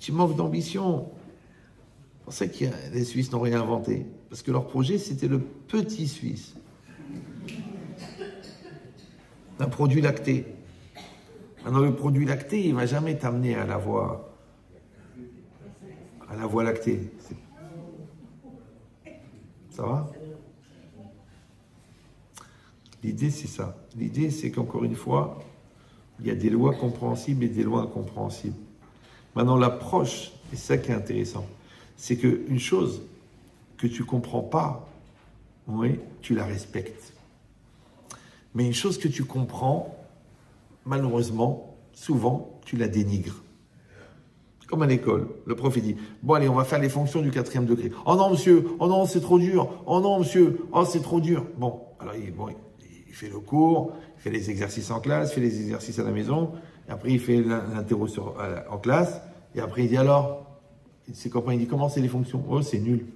tu manques d'ambition. C'est pour ça que les Suisses n'ont rien inventé. Parce que leur projet, c'était le petit Suisse. Un produit lacté. Maintenant, le produit lacté, il ne va jamais t'amener à la voie lactée. Ça va? L'idée, c'est ça. L'idée, c'est qu'encore une fois, il y a des lois compréhensibles et des lois incompréhensibles. Maintenant, l'approche, et c'est ça qui est intéressant, c'est qu'une chose que tu ne comprends pas, oui, tu la respectes. Mais une chose que tu comprends, malheureusement, souvent, tu la dénigres. Comme à l'école, le prof il dit « Bon allez, on va faire les fonctions du 4e degré. »« Oh non monsieur, oh non c'est trop dur, oh non monsieur, oh c'est trop dur. » Bon, alors il fait le cours, il fait les exercices en classe, il fait les exercices à la maison, et après il fait l'interro en classe, et après il dit alors, ses copains il dit « Comment c'est les fonctions ?»« Oh c'est nul. »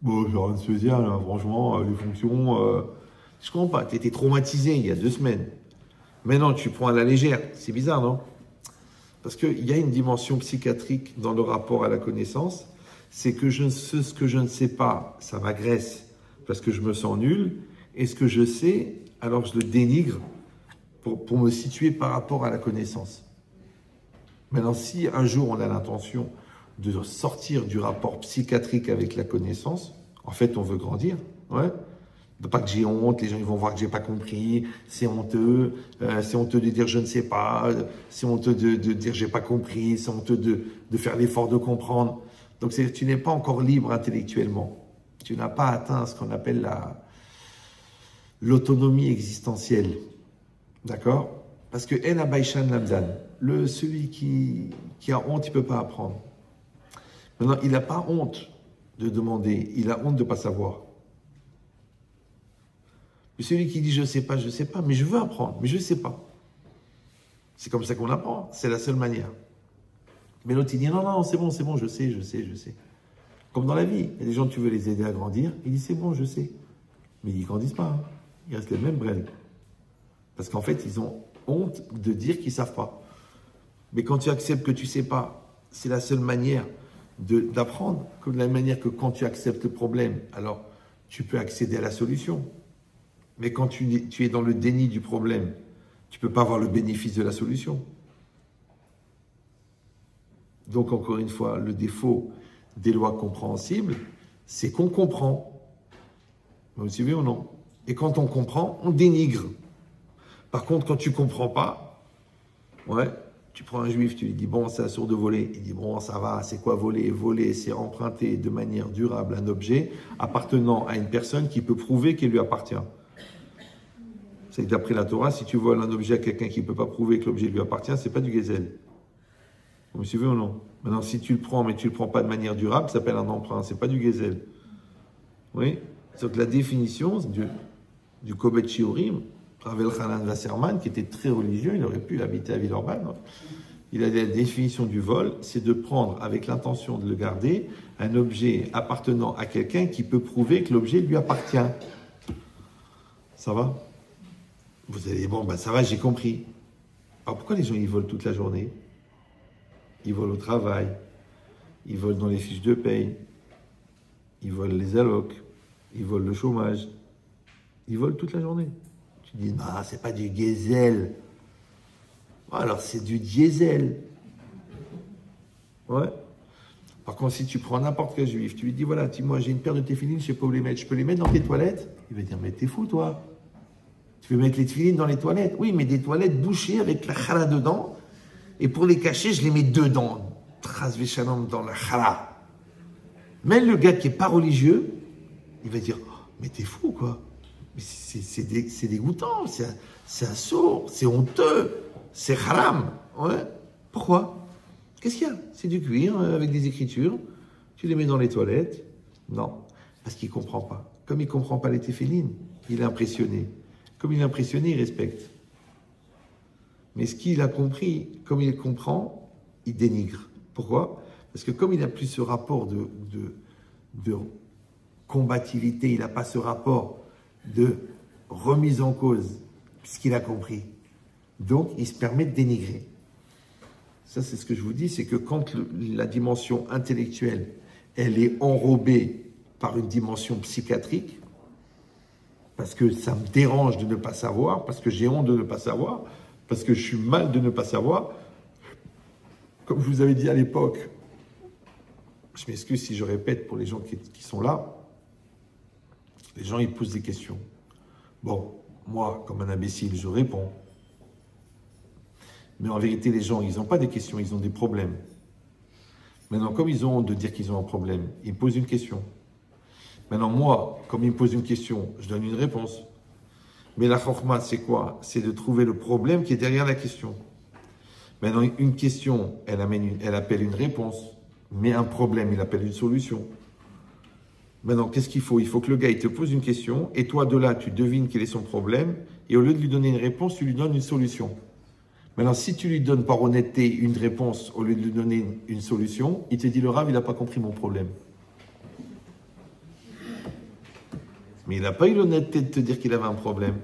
Bon, j'ai rien de spécial, hein, franchement, les fonctions, je comprends pas, tu étais traumatisé il y a 2 semaines. Maintenant tu prends à la légère, c'est bizarre non? Parce qu'il y a une dimension psychiatrique dans le rapport à la connaissance, c'est que ce que je ne sais pas, ça m'agresse parce que je me sens nul, et ce que je sais, alors je le dénigre pour me situer par rapport à la connaissance. Maintenant, si un jour on a l'intention de sortir du rapport psychiatrique avec la connaissance, en fait on veut grandir, ouais. Pas que j'ai honte, les gens ils vont voir que j'ai pas compris, c'est honteux de dire je ne sais pas, c'est honteux de dire j'ai pas compris, c'est honteux de faire l'effort de comprendre. Donc tu n'es pas encore libre intellectuellement. Tu n'as pas atteint ce qu'on appelle l'autonomie existentielle. D'accord? Parce que En Abaishan Lamdan, celui qui a honte, il peut pas apprendre. Maintenant, il n'a pas honte de demander, il a honte de pas savoir. Mais celui qui dit je sais pas, mais je veux apprendre, mais je sais pas. C'est comme ça qu'on apprend, c'est la seule manière. Mais l'autre il dit non, c'est bon, je sais. Comme dans la vie, il y a des gens, tu veux les aider à grandir, ils disent c'est bon, je sais. Mais ils ne grandissent pas, hein. Ils restent les mêmes brels. Parce qu'en fait, ils ont honte de dire qu'ils ne savent pas. Mais quand tu acceptes que tu ne sais pas, c'est la seule manière d'apprendre. Comme de la même manière que quand tu acceptes le problème, alors tu peux accéder à la solution. Mais quand tu es dans le déni du problème, tu ne peux pas avoir le bénéfice de la solution. Donc, encore une fois, le défaut des lois compréhensibles, c'est qu'on comprend. Vous suivez ou non? Et quand on comprend, on dénigre. Par contre, quand tu ne comprends pas, ouais, tu prends un juif, tu lui dis, bon, c'est assourd de voler. Il dit, bon, ça va, c'est quoi voler? Voler, c'est emprunter de manière durable un objet appartenant à une personne qui peut prouver qu'il lui appartient. C'est que d'après la Torah, si tu voles un objet à quelqu'un qui ne peut pas prouver que l'objet lui appartient, ce n'est pas du gezel. Vous me suivez ou non? Maintenant, si tu le prends, mais tu ne le prends pas de manière durable, ça s'appelle un emprunt, ce n'est pas du gezel. Oui? C'est que la définition du Kobet Shiurim, Ravel Hanan Wasserman, qui était très religieux, il aurait pu habiter à Villeurbanne, il a dit la définition du vol, c'est de prendre avec l'intention de le garder un objet appartenant à quelqu'un qui peut prouver que l'objet lui appartient. Ça va? Vous allez dire, bon, ben ça va, j'ai compris. Alors pourquoi les gens ils volent toute la journée? Ils volent au travail, ils volent dans les fiches de paye, ils volent les allocs, ils volent le chômage, ils volent toute la journée. Tu dis, bah, c'est pas du gezel. Alors c'est du diesel. Ouais. Par contre, si tu prends n'importe quel juif, tu lui dis, voilà, dis-moi, j'ai une paire de téphilines, je sais pas où les mettre, je peux les mettre dans tes toilettes? Il va dire, mais t'es fou, toi. Tu veux mettre les téphilines dans les toilettes? Oui, mais des toilettes bouchées avec la chala dedans. Et pour les cacher, je les mets dedans. Tras Veshalom dans la chala. Même le gars qui n'est pas religieux, il va dire, oh, mais t'es fou, quoi. Mais c'est dégoûtant, c'est assourd, c'est honteux, c'est haram. Ouais. Pourquoi? Qu'est-ce qu'il y a? C'est du cuir avec des écritures. Tu les mets dans les toilettes? Non, parce qu'il ne comprend pas. Comme il ne comprend pas les téphilines, il est impressionné. Comme il est impressionné, il respecte. Mais ce qu'il a compris, comme il comprend, il dénigre. Pourquoi? Parce que comme il n'a plus ce rapport de combativité, il n'a pas ce rapport de remise en cause, puisqu'il a compris. Donc, il se permet de dénigrer. Ça, c'est ce que je vous dis, c'est que quand la dimension intellectuelle, elle est enrobée par une dimension psychiatrique, parce que ça me dérange de ne pas savoir, parce que j'ai honte de ne pas savoir, parce que je suis mal de ne pas savoir. Comme je vous avais dit à l'époque, je m'excuse si je répète pour les gens qui sont là, les gens ils posent des questions. Bon, moi, comme un imbécile, je réponds. Mais en vérité, les gens, ils n'ont pas des questions, ils ont des problèmes. Maintenant, comme ils ont honte de dire qu'ils ont un problème, ils me posent une question. Maintenant, moi, comme ils me posent une question, je donne une réponse. Mais la chokhma, c'est quoi? C'est de trouver le problème qui est derrière la question. Maintenant, une question, elle appelle une réponse. Mais un problème, il appelle une solution. Maintenant, qu'est-ce qu'il faut? Il faut que le gars, il te pose une question, et toi, de là, tu devines quel est son problème, et au lieu de lui donner une réponse, tu lui donnes une solution. Maintenant, si tu lui donnes par honnêteté une réponse, au lieu de lui donner une solution, il te dit, le Rav, il n'a pas compris mon problème. Mais il n'a pas eu l'honnêteté de te dire qu'il avait un problème.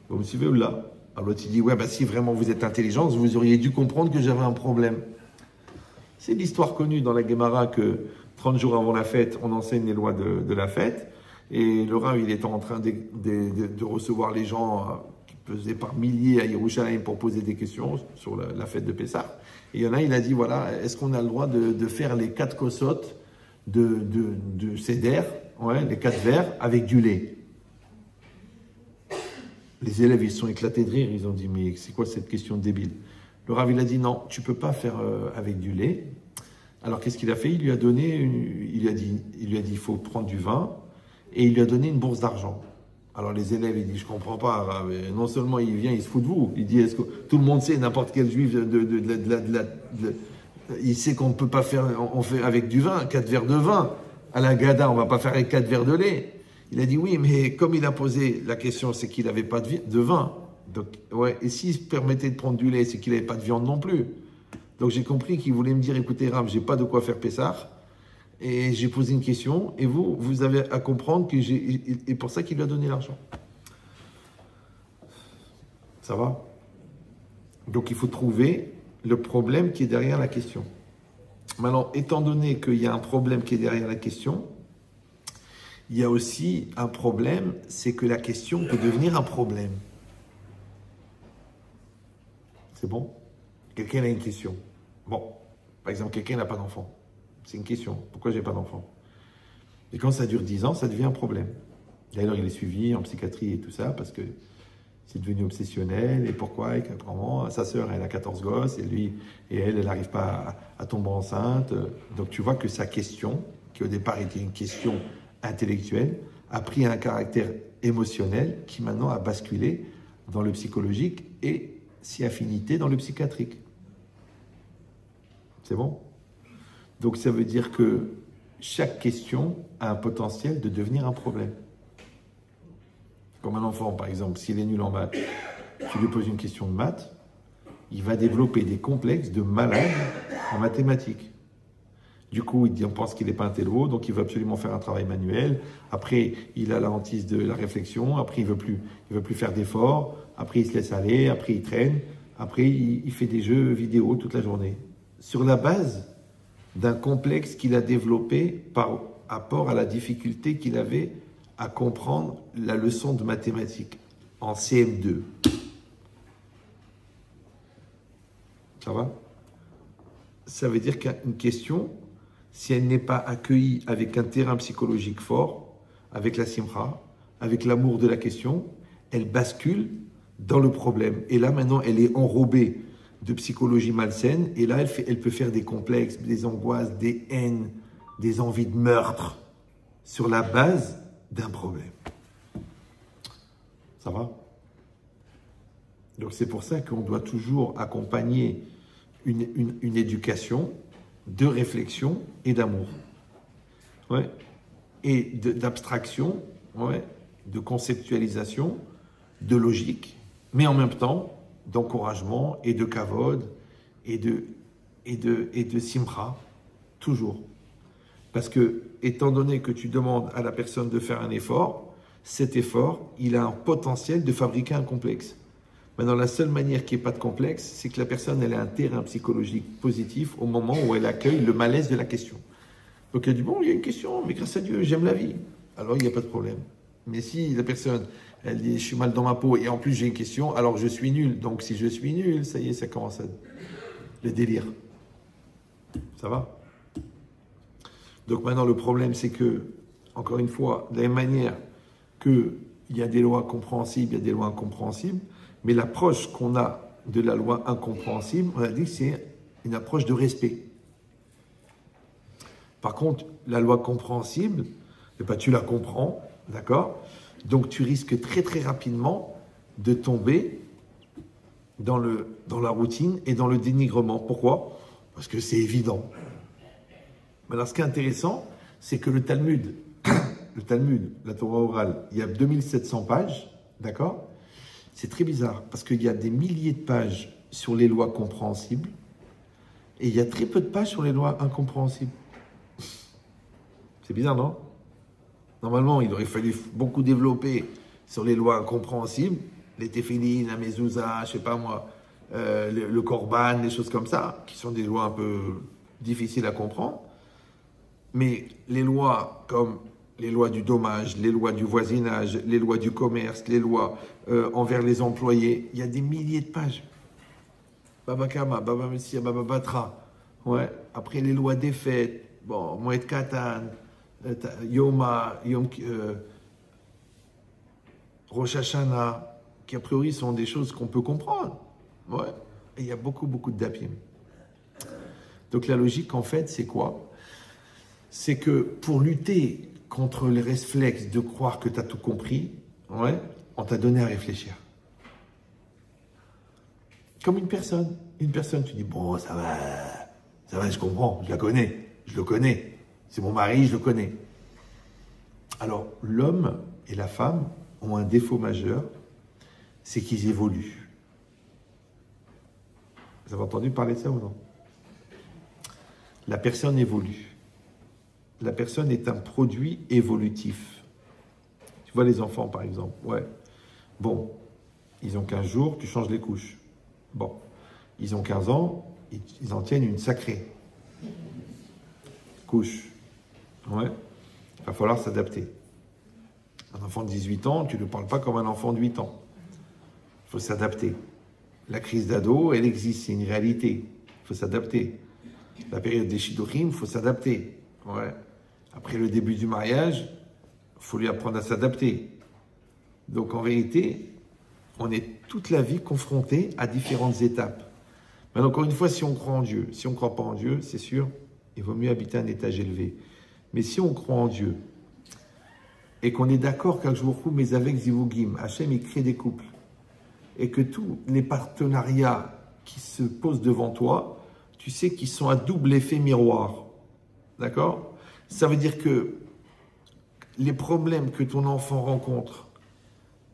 Vous me suivez ou là? Alors l'autre, il dit, ouais, bah si vraiment vous êtes intelligent, vous auriez dû comprendre que j'avais un problème. C'est l'histoire connue dans la Gemara que 30 jours avant la fête, on enseigne les lois de la fête. Et le Rav, il était en train de recevoir les gens qui pesaient par milliers à Yerushalayim pour poser des questions sur la fête de Pessah. Et il y en a, il a dit, voilà, est-ce qu'on a le droit de faire les 4 kosot de Seder, ouais, les 4 verres, avec du lait? Les élèves, ils sont éclatés de rire, ils ont dit, mais c'est quoi cette question débile? Le Rav, il a dit, non, tu ne peux pas faire avec du lait. Alors, qu'est-ce qu'il a fait? Il lui a donné, il lui a dit, il faut prendre du vin, et il lui a donné une bourse d'argent. Alors, les élèves, ils disent, je ne comprends pas, Rav. Non seulement il vient, il se fout de vous, il dit, est-ce que tout le monde sait, n'importe quel juif, il sait qu'on ne peut pas faire, on fait avec du vin, 4 verres de vin. À la Gada, on ne va pas faire avec 4 verres de lait. Il a dit oui, mais comme il a posé la question, c'est qu'il n'avait pas de vin. Donc, ouais, et s'il se permettait de prendre du lait, c'est qu'il n'avait pas de viande non plus. Donc j'ai compris qu'il voulait me dire, écoutez Rav, j'ai pas de quoi faire Pessah. et j'ai posé une question, et vous avez à comprendre que et pour ça qu'il lui a donné l'argent. Ça va? Donc il faut trouver le problème qui est derrière la question. Maintenant, étant donné qu'il y a un problème qui est derrière la question, il y a aussi un problème, c'est que la question peut devenir un problème. C'est bon? Quelqu'un a une question. Bon, par exemple, quelqu'un n'a pas d'enfant. C'est une question. Pourquoi j'ai pas d'enfant? Et quand ça dure 10 ans, ça devient un problème. D'ailleurs, il est suivi en psychiatrie et tout ça parce que c'est devenu obsessionnel. Et pourquoi? Et qu'apparemment, sa sœur, elle a 14 gosses et lui et elle n'arrive pas à tomber enceinte. Donc tu vois que sa question, qui au départ était une question intellectuelle, a pris un caractère émotionnel qui maintenant a basculé dans le psychologique et si affinité dans le psychiatrique. C'est bon? Donc ça veut dire que chaque question a un potentiel de devenir un problème. Comme un enfant, par exemple, s'il est nul en maths, tu lui poses une question de maths, il va développer des complexes de malade en mathématiques. Du coup, on pense qu'il n'est pas un télo, donc il veut absolument faire un travail manuel. Après, il a la hantise de la réflexion. Après, il veut plus faire d'efforts. Après, il se laisse aller. Après, il traîne. Après, il fait des jeux vidéo toute la journée. Sur la base d'un complexe qu'il a développé par rapport à la difficulté qu'il avait à comprendre la leçon de mathématiques en CM2. Ça va? Ça veut dire qu'une question, si elle n'est pas accueillie avec un terrain psychologique fort, avec la simra, avec l'amour de la question, elle bascule dans le problème. Et là, maintenant, elle est enrobée de psychologie malsaine. Et là, elle peut faire des complexes, des angoisses, des haines, des envies de meurtre sur la base d'un problème. Ça va? Donc c'est pour ça qu'on doit toujours accompagner une éducation de réflexion et d'amour. Ouais. Et d'abstraction, ouais, de conceptualisation, de logique, mais en même temps d'encouragement et de kavod et de simra, toujours. Parce que, étant donné que tu demandes à la personne de faire un effort, cet effort, il a un potentiel de fabriquer un complexe. Maintenant, la seule manière qu'il n'y ait pas de complexe, c'est que la personne elle a un terrain psychologique positif au moment où elle accueille le malaise de la question. Donc elle dit, bon, il y a une question, mais grâce à Dieu, j'aime la vie. Alors, il n'y a pas de problème. Mais si la personne, elle dit, je suis mal dans ma peau, et en plus j'ai une question, alors je suis nul. Donc si je suis nul, ça y est, ça commence à... le délire. Ça va? Donc maintenant, le problème, c'est que, encore une fois, de la même manière qu'il y a des lois compréhensibles, il y a des lois incompréhensibles, mais l'approche qu'on a de la loi incompréhensible, on a dit que c'est une approche de respect. Par contre, la loi compréhensible, eh ben, tu la comprends, d'accord? Donc tu risques très très rapidement de tomber dans la routine et dans le dénigrement. Pourquoi? Parce que c'est évident. Alors, ce qui est intéressant, c'est que le Talmud, la Torah orale, il y a 2700 pages, d'accord? C'est très bizarre, parce qu'il y a des milliers de pages sur les lois compréhensibles, et il y a très peu de pages sur les lois incompréhensibles. C'est bizarre, non? Normalement, il aurait fallu beaucoup développer sur les lois incompréhensibles, les téphilines, la mezouza, je sais pas moi, le korban, des choses comme ça, qui sont des lois un peu difficiles à comprendre. Mais les lois comme les lois du dommage, les lois du voisinage, les lois du commerce, les lois envers les employés, il y a des milliers de pages. Baba Kama, Baba Messia, Baba Batra. Ouais. Après les lois des fêtes, bon, Moed Katan, Yoma, Rosh Hashanah, qui a priori sont des choses qu'on peut comprendre. Ouais. Et il y a beaucoup de dapim. Donc la logique, en fait, c'est quoi? C'est que pour lutter contre les réflexes de croire que tu as tout compris, ouais, on t'a donné à réfléchir. Comme une personne. Une personne, tu dis, bon, ça va, je comprends, je la connais, je le connais. C'est mon mari, je le connais. Alors, l'homme et la femme ont un défaut majeur, c'est qu'ils évoluent. Vous avez entendu parler de ça ou non? La personne évolue. la personne est un produit évolutif. Tu vois les enfants, par exemple. Ouais. Bon, ils ont 15 jours, tu changes les couches. Bon, ils ont 15 ans, ils en tiennent une sacrée couche. Ouais. Il va falloir s'adapter. Un enfant de 18 ans, tu ne parles pas comme un enfant de 8 ans. Il faut s'adapter. La crise d'ado, elle existe, c'est une réalité. Il faut s'adapter. La période des shidduchim, il faut s'adapter. Ouais. Après le début du mariage, il faut lui apprendre à s'adapter. Donc en vérité, on est toute la vie confronté à différentes étapes. Mais encore une fois, si on croit en Dieu, si on ne croit pas en Dieu, c'est sûr, il vaut mieux habiter un étage élevé. Mais si on croit en Dieu, et qu'on est d'accord qu'Akshvorkou, mais avec Zivugim, Hachem, il crée des couples, et que tous les partenariats qui se posent devant toi, tu sais qu'ils sont à double effet miroir. D'accord? Ça veut dire que les problèmes que ton enfant rencontre,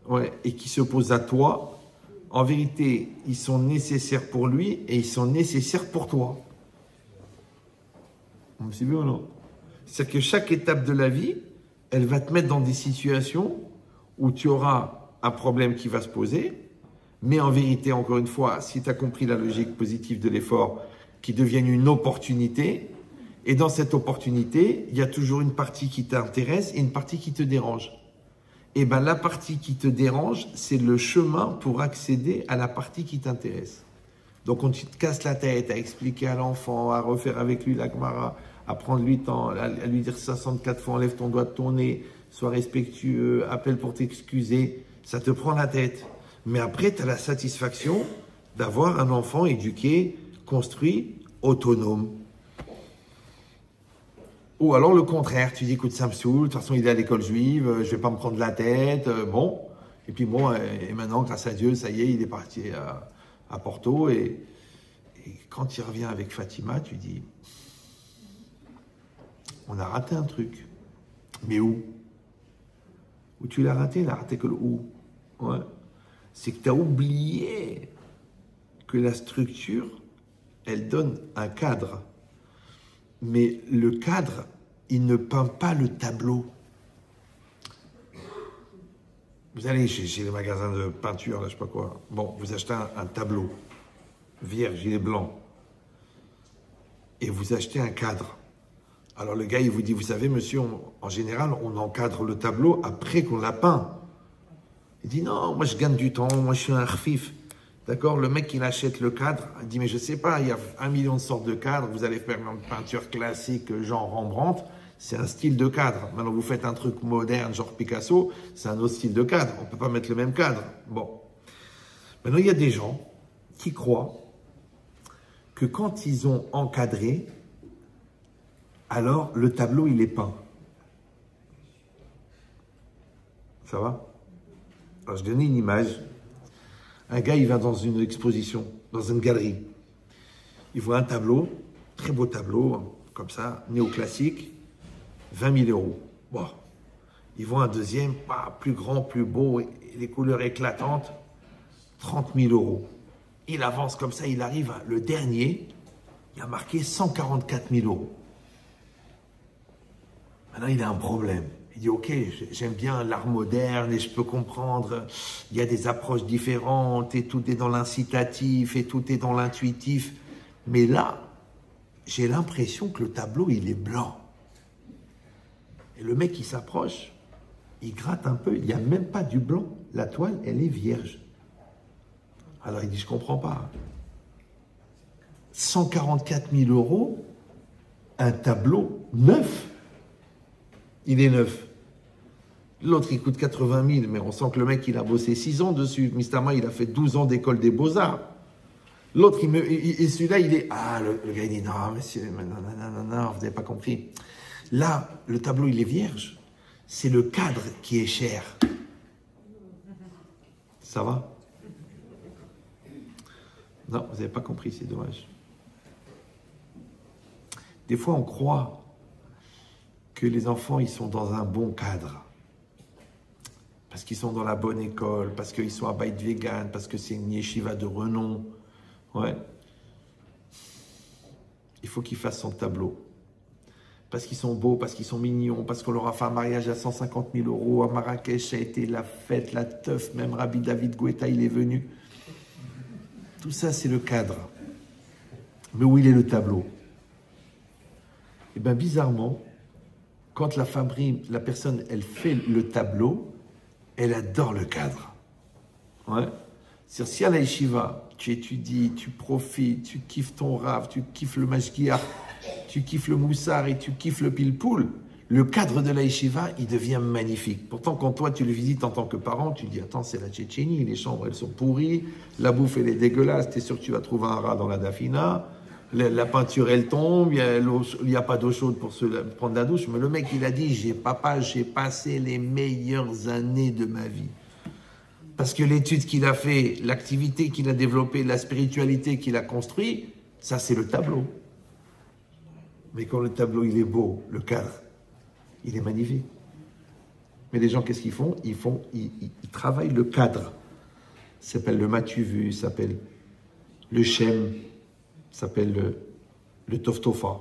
ouais, et qui se posent à toi, en vérité, ils sont nécessaires pour lui et ils sont nécessaires pour toi. Vous me suivez ou non? C'est-à-dire que chaque étape de la vie, elle va te mettre dans des situations où tu auras un problème qui va se poser, mais en vérité, encore une fois, si tu as compris la logique positive de l'effort, qui devienne une opportunité, et dans cette opportunité, il y a toujours une partie qui t'intéresse et une partie qui te dérange. Et bien la partie qui te dérange, c'est le chemin pour accéder à la partie qui t'intéresse. Donc on te casse la tête à expliquer à l'enfant, à refaire avec lui la Gemara, à prendre lui temps, à lui dire 64 fois, enlève ton doigt de ton nez, sois respectueux, appelle pour t'excuser, ça te prend la tête. Mais après, tu as la satisfaction d'avoir un enfant éduqué, construit, autonome. Ou alors le contraire, tu dis écoute, ça me saoule, de toute façon il est à l'école juive, je vais pas me prendre la tête, bon. Et puis bon, et maintenant, grâce à Dieu, ça y est, il est parti à Porto. Et quand il revient avec Fatima, tu dis, on a raté un truc. Mais où? Où tu l'as raté? Il a raté que le où. Ouais. C'est que tu as oublié que la structure, elle donne un cadre. Mais le cadre, il ne peint pas le tableau. Vous allez chez les magasins de peinture, là, je sais pas quoi. Bon, vous achetez un tableau vierge, il est blanc. Et vous achetez un cadre. Alors le gars, il vous dit, vous savez, monsieur, en général, on encadre le tableau après qu'on l'a peint. Il dit, non, moi je gagne du temps, moi je suis un khfif. D'accord? Le mec, il achète le cadre, il dit, mais je sais pas, il y a 1 million de sortes de cadres, vous allez faire une peinture classique, genre Rembrandt, c'est un style de cadre. Maintenant, vous faites un truc moderne, genre Picasso, c'est un autre style de cadre. On ne peut pas mettre le même cadre. Bon. Maintenant, il y a des gens qui croient que quand ils ont encadré, alors le tableau, il est peint. Ça va? Alors, je donnais une image. Un gars, il va dans une exposition, dans une galerie. Il voit un tableau, très beau tableau, comme ça, néoclassique, 20 000 euros. Bon. Il voit un deuxième, plus grand, plus beau, et les couleurs éclatantes, 30 000 euros. Il avance comme ça, il arrive à le dernier, il a marqué 144 000 euros. Maintenant, il a un problème. Il dit, ok, j'aime bien l'art moderne et je peux comprendre, il y a des approches différentes et tout est dans l'incitatif et tout est dans l'intuitif. Mais là, j'ai l'impression que le tableau, il est blanc. Et le mec, il s'approche, il gratte un peu, il n'y a même pas du blanc. La toile, elle est vierge. Alors il dit, je comprends pas. 144 000 euros, un tableau neuf. Il est neuf. L'autre, il coûte 80 000, mais on sent que le mec, il a bossé 6 ans dessus. Mistama, il a fait 12 ans d'école des beaux-arts. L'autre, et celui-là, il est... Ah, le gars, il dit, non, monsieur, non, vous n'avez pas compris. Là, le tableau, il est vierge. C'est le cadre qui est cher. Ça va? Non, vous n'avez pas compris, c'est dommage. Des fois, on croit que les enfants, ils sont dans un bon cadre. Parce qu'ils sont dans la bonne école, parce qu'ils sont à Beit Vegan, parce que c'est une yeshiva de renom. Ouais. Il faut qu'il fasse son tableau. parce qu'ils sont beaux, parce qu'ils sont mignons, parce qu'on leur a fait un mariage à 150 000 euros. À Marrakech, ça a été la fête, la teuf. Même Rabbi David Guetta, il est venu. Tout ça, c'est le cadre. Mais où il est le tableau? Eh bien, bizarrement, quand la personne, elle fait le tableau, elle adore le cadre. Ouais. C'est-à-dire, si à la yeshiva, tu étudies, tu profites, tu kiffes ton rave, tu kiffes le mashgiach, tu kiffes le moussard et tu kiffes le pilpoul, le cadre de la yeshiva, il devient magnifique. Pourtant, quand toi, tu le visites en tant que parent, tu dis, attends, c'est la Tchétchénie, les chambres, elles sont pourries, la bouffe, elle est dégueulasse, tu es sûr que tu vas trouver un rat dans la dafina, la peinture, elle tombe, il n'y a pas d'eau chaude pour prendre la douche. Mais le mec, il a dit, papa, j'ai passé les meilleures années de ma vie. Parce que l'étude qu'il a fait, l'activité qu'il a développée, la spiritualité qu'il a construite, ça, c'est le tableau. Mais quand le tableau, il est beau, le cadre, il est magnifique. Mais les gens, qu'est-ce qu'ils font? Ils travaillent le cadre. Ça s'appelle le matuvu, ça s'appelle le shem, ça s'appelle le toftofa.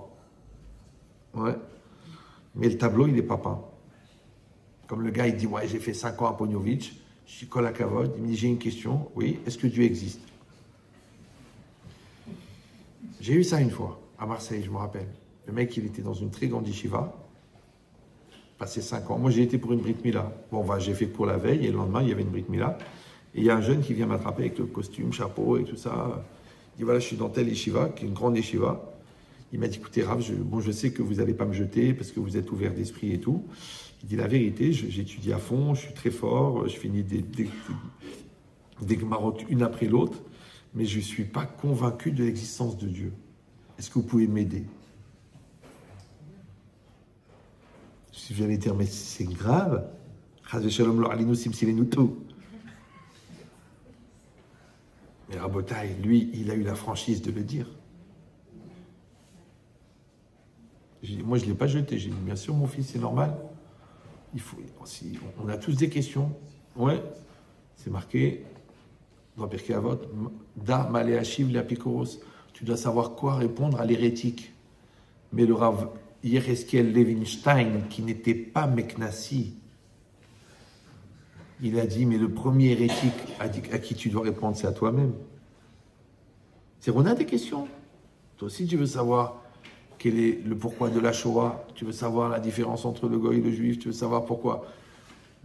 Ouais. Mais le tableau, il est pas peint. Comme le gars, il dit, ouais, j'ai fait 5 ans à Pognovitch, je suis Kol HaKavod, il me dit, j'ai une question, oui, est-ce que Dieu existe? J'ai eu ça une fois, à Marseille, je me rappelle. Le mec, il était dans une très grande yeshiva, passé 5 ans. Moi, j'ai été pour une Brit Mila. Bon, j'ai fait cours la veille, et le lendemain, il y avait une Brit Mila. Et il y a un jeune qui vient m'attraper avec le costume, chapeau et tout ça. Il dit, voilà, je suis dans telle yeshiva, qui est une grande yeshiva. Il m'a dit, écoutez, Rav, je sais que vous n'allez pas me jeter parce que vous êtes ouvert d'esprit et tout. Il dit, la vérité, j'étudie à fond, je suis très fort, je finis des gemarotes une après l'autre, mais je ne suis pas convaincu de l'existence de Dieu. Est-ce que vous pouvez m'aider? Si vous allez dire, mais c'est grave, mais Rabotai, lui, il a eu la franchise de le dire. Moi, je ne l'ai pas jeté. J'ai dit, bien sûr, mon fils, c'est normal. On a tous des questions. Ouais, c'est marqué dans Pirkei Avot, Da Maleachiv Leapikoros. Tu dois savoir quoi répondre à l'hérétique. Mais le Rav Yereskel Levinstein, qui n'était pas Meknassi, il a dit, mais le premier hérétique à qui tu dois répondre, c'est à toi-même. C'est-à-dire, on a des questions. Toi aussi, tu veux savoir quel est le pourquoi de la Shoah, tu veux savoir la différence entre le goy et le juif, tu veux savoir pourquoi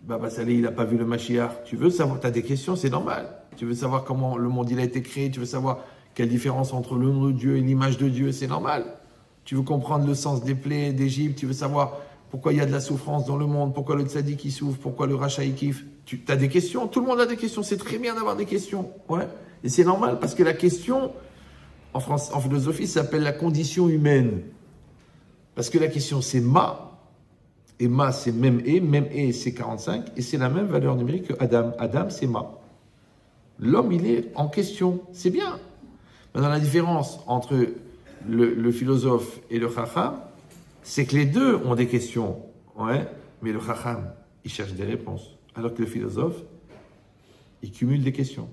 Baba Saleh, il n'a pas vu le Mashiach, tu veux savoir, tu as des questions, c'est normal. Tu veux savoir comment le monde il a été créé, tu veux savoir quelle différence entre le nom de Dieu et l'image de Dieu, c'est normal. Tu veux comprendre le sens des plaies d'Égypte, tu veux savoir pourquoi il y a de la souffrance dans le monde, pourquoi le tzaddik il souffre, pourquoi le rachat il kiffe. Tu as des questions, tout le monde a des questions, c'est très bien d'avoir des questions. Ouais. Et c'est normal parce que la question, en philosophie, ça s'appelle la condition humaine. Parce que la question c'est ma, et ma c'est même et c'est 45, et c'est la même valeur numérique que Adam. Adam c'est ma. L'homme il est en question, c'est bien. Maintenant la différence entre le philosophe et le chacham, c'est que les deux ont des questions, ouais, mais le chacham, il cherche des réponses, alors que le philosophe, il cumule des questions.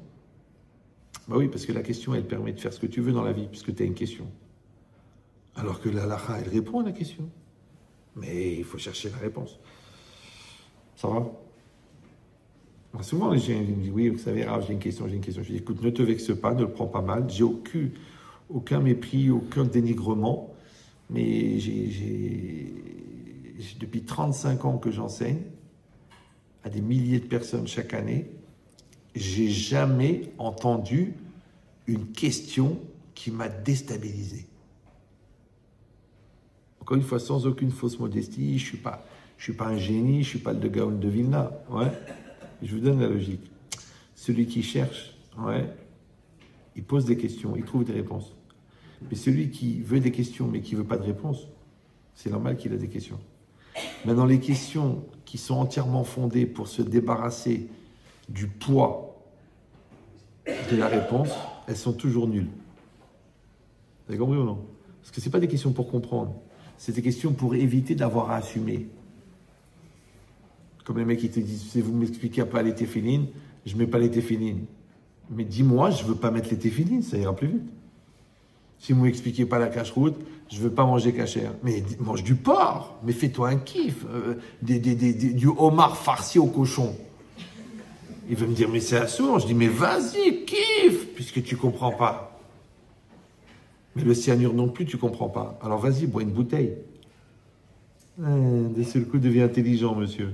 Bah oui, parce que la question, elle permet de faire ce que tu veux dans la vie, puisque tu as une question. Alors que la halakha, elle répond à la question. Mais il faut chercher la réponse. Ça va? Alors souvent, les gens me disent, oui, vous savez, Rav, j'ai une question. Je dis, écoute, ne te vexe pas, ne le prends pas mal. J'ai aucun mépris, aucun dénigrement. Mais depuis 35 ans que j'enseigne à des milliers de personnes chaque année, j'ai jamais entendu une question qui m'a déstabilisé. Encore une fois, sans aucune fausse modestie, je suis pas un génie, je suis pas le de Gaon de Vilna, ouais. Je vous donne la logique. Celui qui cherche, ouais, il pose des questions, il trouve des réponses. Mais celui qui veut des questions mais qui ne veut pas de réponse, c'est normal qu'il a des questions. Maintenant, les questions qui sont entièrement fondées pour se débarrasser du poids de la réponse, elles sont toujours nulles. Vous avez compris ou non? Parce que ce n'est pas des questions pour comprendre, c'est des questions pour éviter d'avoir à assumer. Comme les mecs qui te disent, si vous m'expliquez pas les téphilines, je ne mets pas les téphilines. Mais dis-moi, je ne veux pas mettre les téphilines, ça ira plus vite. Si vous ne m'expliquez pas la cache-route, je ne veux pas manger cachère. Mais mange du porc, mais fais-toi un kiff. Du homard farci au cochon. Il va me dire, mais c'est assourd. Je dis, mais vas-y, kiffe, puisque tu ne comprends pas. Mais le cyanure non plus, tu ne comprends pas. Alors vas-y, bois une bouteille. D'un seul coup, deviens intelligent, monsieur.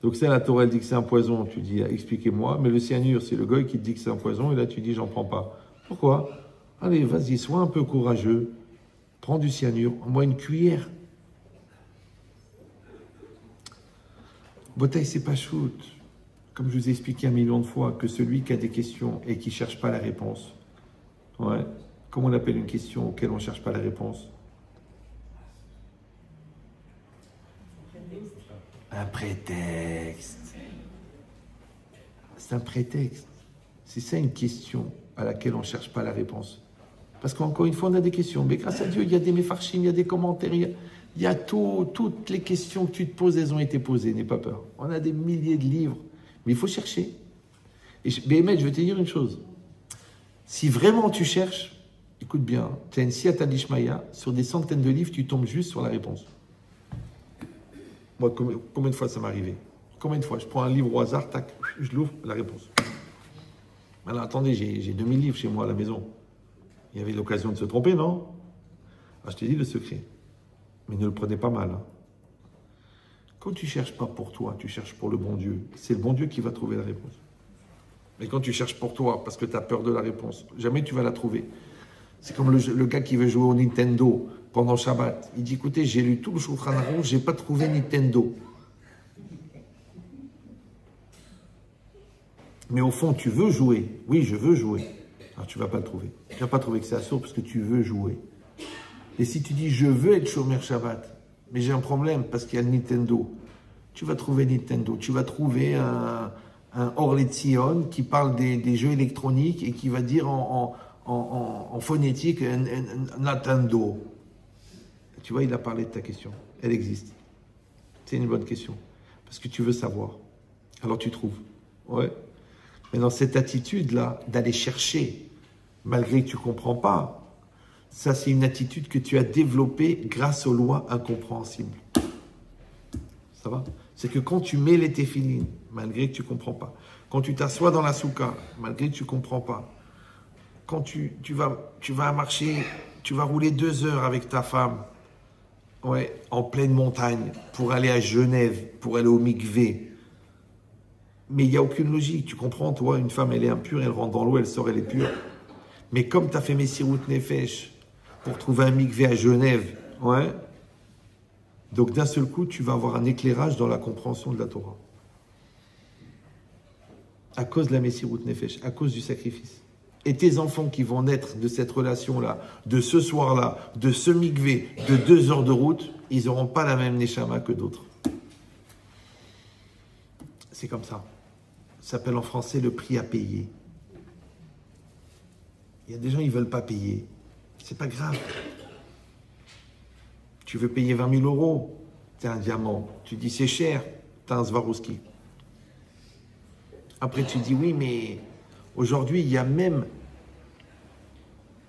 Donc ça, la Torah, elle dit que c'est un poison. Tu dis, expliquez-moi. Mais le cyanure, c'est le goy qui te dit que c'est un poison. Et là, tu dis, j'en prends pas. Pourquoi? Allez, vas-y, sois un peu courageux. Prends du cyanure, au moins une cuillère. Botay, c'est pas shoot. Comme je vous ai expliqué 1 million de fois, que celui qui a des questions et qui ne cherche pas la réponse. Ouais. Comment on appelle une question auquel on ne cherche pas la réponse? Un prétexte. C'est un prétexte. C'est ça une question à laquelle on ne cherche pas la réponse. Parce qu'encore une fois, on a des questions. Mais grâce à Dieu, il y a des méfarchim, il y a des commentaires, il y a tout. Toutes les questions que tu te poses, elles ont été posées. N'aie pas peur. On a des milliers de livres. Mais il faut chercher. Et Béhémet, je vais te dire une chose. Si vraiment tu cherches, écoute bien, tu as une siyata d'Ishmaïa, sur des centaines de livres, tu tombes juste sur la réponse. Moi, combien de fois ça m'est arrivé? Combien de fois? Je prends un livre au hasard, tac, je l'ouvre, la réponse. Alors attendez, j'ai 2000 livres chez moi à la maison. Il y avait l'occasion de se tromper, non? Ah, je t'ai dit le secret. Mais ne le prenez pas mal. Hein. Quand tu ne cherches pas pour toi, tu cherches pour le bon Dieu. C'est le bon Dieu qui va trouver la réponse. Mais quand tu cherches pour toi, parce que tu as peur de la réponse, jamais tu vas la trouver. C'est comme le gars qui veut jouer au Nintendo pendant Shabbat. Il dit, écoutez, j'ai lu tout le Shulchan Aruch, je n'ai pas trouvé Nintendo. Mais au fond, tu veux jouer. Oui, je veux jouer. Alors, tu ne vas pas le trouver. Tu ne vas pas trouver que c'est assourd parce que tu veux jouer. Et si tu dis, je veux être Shomer Shabbat, mais j'ai un problème parce qu'il y a le Nintendo, tu vas trouver Nintendo. Tu vas trouver un Orletzion qui parle des jeux électroniques et qui va dire en phonétique Nintendo. Tu vois, il a parlé de ta question. Elle existe. C'est une bonne question. Parce que tu veux savoir. Alors tu trouves. Ouais. Mais dans cette attitude-là, d'aller chercher, malgré que tu ne comprends pas, ça c'est une attitude que tu as développée grâce aux lois incompréhensibles. Ça va? C'est que quand tu mets les téphilines, malgré que tu ne comprends pas, quand tu t'assois dans la souka, malgré que tu ne comprends pas, quand tu vas marcher, tu vas rouler 2 heures avec ta femme, ouais, en pleine montagne, pour aller à Genève, pour aller au mikvé. Mais il n'y a aucune logique, tu comprends, toi, une femme, elle est impure, elle rentre dans l'eau, elle sort, elle est pure. Mais comme tu as fait Messirut Nefesh pour trouver un mikvé à Genève, ouais, donc d'un seul coup, tu vas avoir un éclairage dans la compréhension de la Torah. À cause de la Messirut Nefesh, à cause du sacrifice. Et tes enfants qui vont naître de cette relation-là, de ce soir-là, de ce mikvé, de 2 heures de route, ils n'auront pas la même neshama que d'autres. C'est comme ça. Ça s'appelle en français le prix à payer. Il y a des gens, ils ne veulent pas payer. C'est pas grave. Tu veux payer 20 000 €, tu as un diamant. Tu dis c'est cher, tu as un Swarovski. Après tu dis oui, mais aujourd'hui il y a même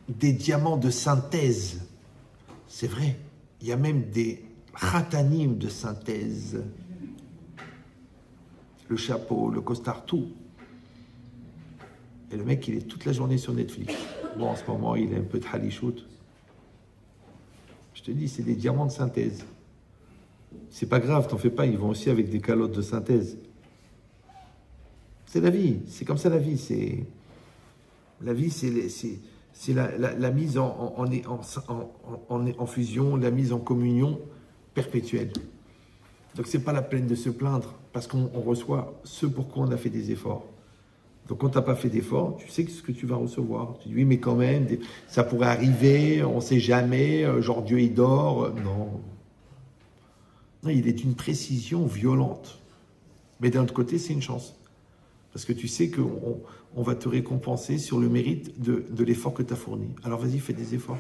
des diamants de synthèse. C'est vrai. Il y a même des khatanim de synthèse. Le chapeau, le costard, tout. Et le mec, il est toute la journée sur Netflix. Bon, en ce moment, il a un peu de halichout. Je te dis, c'est des diamants de synthèse. C'est pas grave, t'en fais pas, ils vont aussi avec des calottes de synthèse. C'est la vie, c'est comme ça la vie. La vie, c'est la mise en fusion, la mise en communion perpétuelle. Donc, ce n'est pas la peine de se plaindre parce qu'on reçoit ce pour quoi on a fait des efforts. Donc, quand tu n'as pas fait d'efforts, tu sais ce que tu vas recevoir. Tu dis, oui, mais quand même, ça pourrait arriver, on ne sait jamais, genre Dieu, il dort. Non. Non, il est d'une précision violente. Mais d'un autre côté, c'est une chance. Parce que tu sais qu'on va te récompenser sur le mérite de l'effort que tu as fourni. Alors, vas-y, fais des efforts.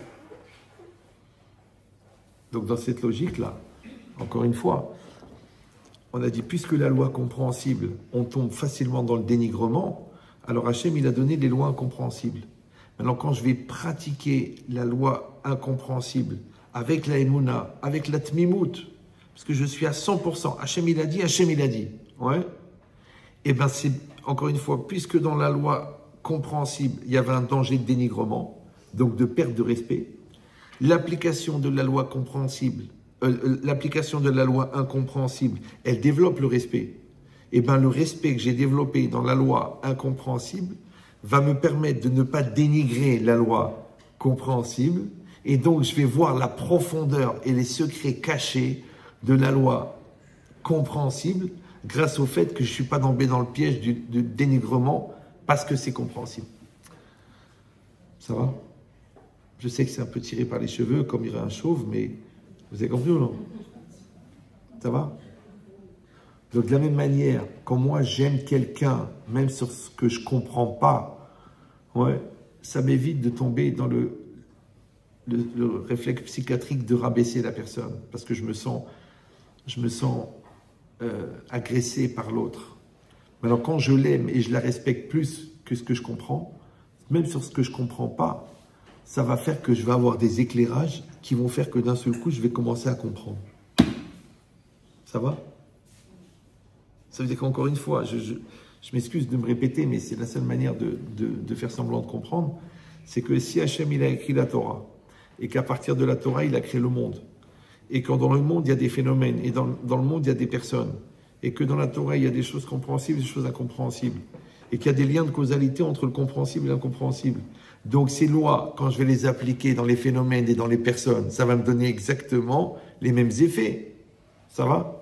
Donc, dans cette logique-là, encore une fois, on a dit, puisque la loi compréhensible, on tombe facilement dans le dénigrement, alors Hachem, il a donné des lois incompréhensibles. Maintenant, quand je vais pratiquer la loi incompréhensible avec la Emouna, avec la Tmimout, parce que je suis à 100%, Hachem il a dit, Hachem il a dit, ouais, et bien c'est, encore une fois, puisque dans la loi compréhensible, il y avait un danger de dénigrement, donc de perte de respect, l'application de la loi compréhensible, l'application de la loi incompréhensible, elle développe le respect. Et bien le respect que j'ai développé dans la loi incompréhensible va me permettre de ne pas dénigrer la loi compréhensible, et donc je vais voir la profondeur et les secrets cachés de la loi compréhensible grâce au fait que je ne suis pas tombé dans le piège du dénigrement parce que c'est compréhensible. Ça va? Je sais que c'est un peu tiré par les cheveux comme il y aurait un chauve, mais vous avez compris ou non? Ça va? Donc de la même manière, quand moi j'aime quelqu'un, même sur ce que je ne comprends pas, ouais, ça m'évite de tomber dans le réflexe psychiatrique de rabaisser la personne, parce que je me sens agressé par l'autre. Maintenant, quand je l'aime et je la respecte plus que ce que je comprends, même sur ce que je ne comprends pas, ça va faire que je vais avoir des éclairages qui vont faire que d'un seul coup, je vais commencer à comprendre. Ça va? Ça veut dire qu'encore une fois, je m'excuse de me répéter, mais c'est la seule manière de faire semblant de comprendre, c'est que si Hachem il a écrit la Torah, et qu'à partir de la Torah, il a créé le monde, et que dans le monde, il y a des phénomènes, et dans le monde, il y a des personnes, et que dans la Torah, il y a des choses compréhensibles et des choses incompréhensibles, et qu'il y a des liens de causalité entre le compréhensible et l'incompréhensible. Donc ces lois, quand je vais les appliquer dans les phénomènes et dans les personnes, ça va me donner exactement les mêmes effets. Ça va?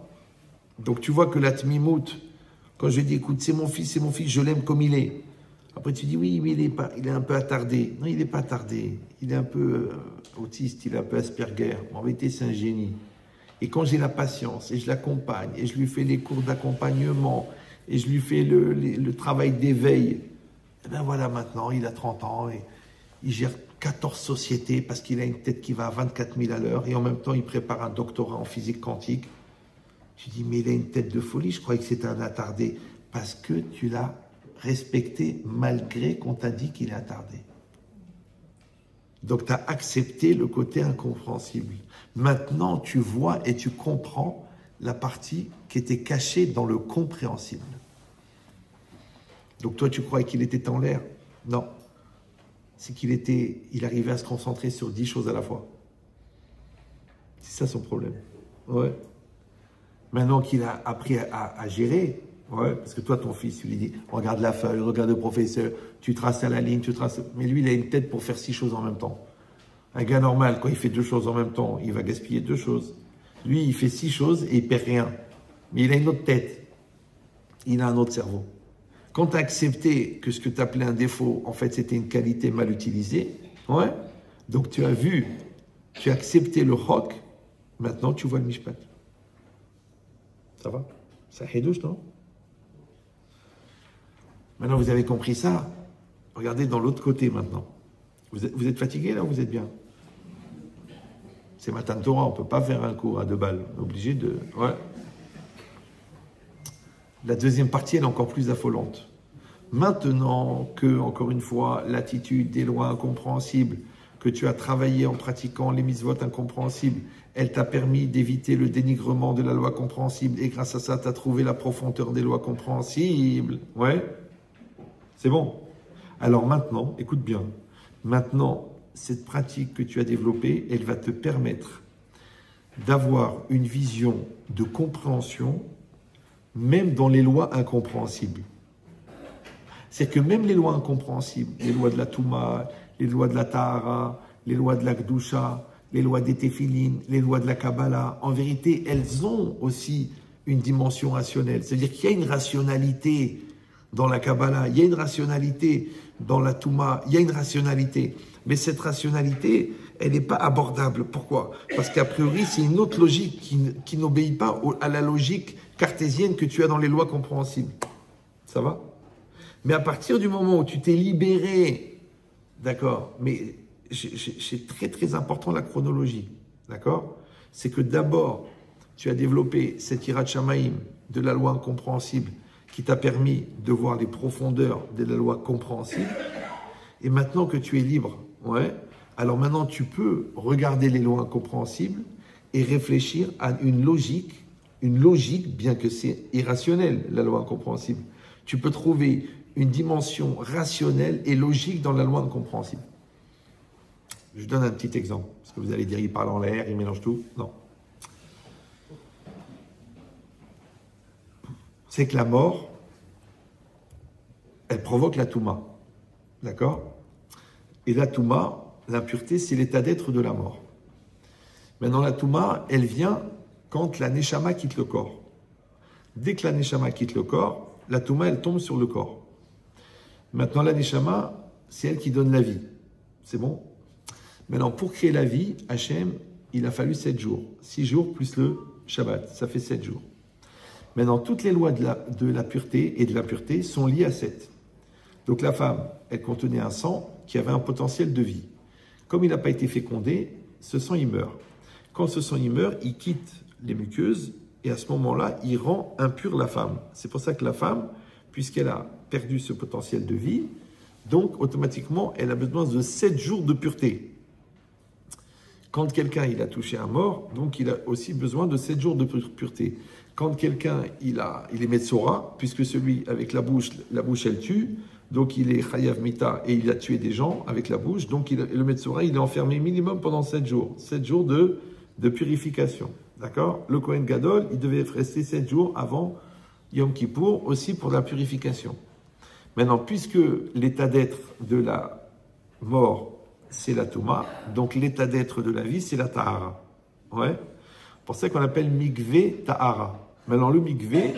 Donc tu vois que la Tmimout, quand je dis, écoute, c'est mon fils, je l'aime comme il est. Après tu dis, oui, mais il est un peu attardé. Non, il n'est pas attardé. Il est un peu autiste, il est un peu Asperger. En vérité, c'est un génie. Et quand j'ai la patience, et je l'accompagne, et je lui fais les cours d'accompagnement, et je lui fais le travail d'éveil, et bien voilà, maintenant, il a 30 ans, et il gère 14 sociétés, parce qu'il a une tête qui va à 24 000 à l'heure, et en même temps, il prépare un doctorat en physique quantique. Tu dis, mais il a une tête de folie, je croyais que c'était un attardé. Parce que tu l'as respecté malgré qu'on t'a dit qu'il est attardé. Donc tu as accepté le côté incompréhensible. Maintenant, tu vois et tu comprends la partie qui était cachée dans le compréhensible. Donc toi, tu croyais qu'il était en l'air? Non. C'est il arrivait à se concentrer sur 10 choses à la fois. C'est ça son problème. Ouais. Maintenant qu'il a appris à gérer, ouais, parce que toi, ton fils, tu lui dis, regarde la feuille, regarde le professeur, tu traces à la ligne, tu traces... Mais lui, il a une tête pour faire 6 choses en même temps. Un gars normal, quand il fait 2 choses en même temps, il va gaspiller 2 choses. Lui, il fait 6 choses et il perd rien. Mais il a une autre tête. Il a un autre cerveau. Quand tu as accepté que ce que tu appelais un défaut, en fait, c'était une qualité mal utilisée, ouais, donc tu as vu, tu as accepté le roc, maintenant tu vois le mishpat. Ça va? Ça douche, non? Maintenant, vous avez compris ça. Regardez dans l'autre côté maintenant. Vous êtes fatigué là ou vous êtes bien? C'est Matan Torah, on ne peut pas faire un cours à 2 balles. On est obligé de... Ouais. La deuxième partie, elle est encore plus affolante. Maintenant que, encore une fois, l'attitude des lois incompréhensibles, que tu as travaillé en pratiquant les mitzvot incompréhensibles, elle t'a permis d'éviter le dénigrement de la loi compréhensible et grâce à ça, tu as trouvé la profondeur des lois compréhensibles. Ouais, c'est bon. Alors maintenant, écoute bien, maintenant, cette pratique que tu as développée, elle va te permettre d'avoir une vision de compréhension même dans les lois incompréhensibles. C'est que même les lois incompréhensibles, les lois de la Touma, les lois de la Tahara, les lois de la Gdusha, les lois des Téphilines, les lois de la Kabbalah, en vérité, elles ont aussi une dimension rationnelle. C'est-à-dire qu'il y a une rationalité dans la Kabbalah, il y a une rationalité dans la Touma, il y a une rationalité. Mais cette rationalité, elle n'est pas abordable. Pourquoi? Parce qu'a priori, c'est une autre logique qui n'obéit pas à la logique cartésienne que tu as dans les lois compréhensibles. Ça va? Mais à partir du moment où tu t'es libéré, d'accord, mais c'est très très important la chronologie, d'accord? C'est que d'abord, tu as développé cette Hirat Shamaïm de la loi incompréhensible qui t'a permis de voir les profondeurs de la loi compréhensible. Et maintenant que tu es libre, ouais, alors maintenant tu peux regarder les lois incompréhensibles et réfléchir à une logique, bien que c'est irrationnel, la loi incompréhensible. Tu peux trouver une dimension rationnelle et logique dans la loi incompréhensible. Je donne un petit exemple, parce que vous allez dire, il parle en l'air, il mélange tout. Non. C'est que la mort, elle provoque la touma. D'accord? Et la touma, l'impureté, c'est l'état d'être de la mort. Maintenant, la touma, elle vient quand la neshama quitte le corps. Dès que la neshama quitte le corps, la touma, elle tombe sur le corps. Maintenant, la neshama, c'est elle qui donne la vie. C'est bon? Maintenant, pour créer la vie, Hachem, il a fallu 7 jours. 6 jours plus le Shabbat, ça fait 7 jours. Maintenant, toutes les lois de la pureté et de l'impureté sont liées à 7. Donc la femme, elle contenait un sang qui avait un potentiel de vie. Comme il n'a pas été fécondé, ce sang, il meurt. Quand ce sang, il meurt, il quitte les muqueuses et à ce moment-là, il rend impure la femme. C'est pour ça que la femme, puisqu'elle a perdu ce potentiel de vie, donc automatiquement, elle a besoin de 7 jours de pureté. Quand quelqu'un il a touché un mort, donc il a aussi besoin de 7 jours de pureté. Quand quelqu'un il est Metzora, puisque celui avec la bouche elle tue, donc il est Chayav Mita et il a tué des gens avec la bouche, donc le Metzora il est enfermé minimum pendant 7 jours. 7 jours de purification. D'accord? Le Kohen Gadol, il devait rester 7 jours avant Yom Kippour, aussi pour la purification. Maintenant, puisque l'état d'être de la mort, c'est la Touma, donc l'état d'être de la vie, c'est la Tahara. Ouais. Pour ça qu'on appelle Mikvé Tahara. Maintenant, le Mikvé,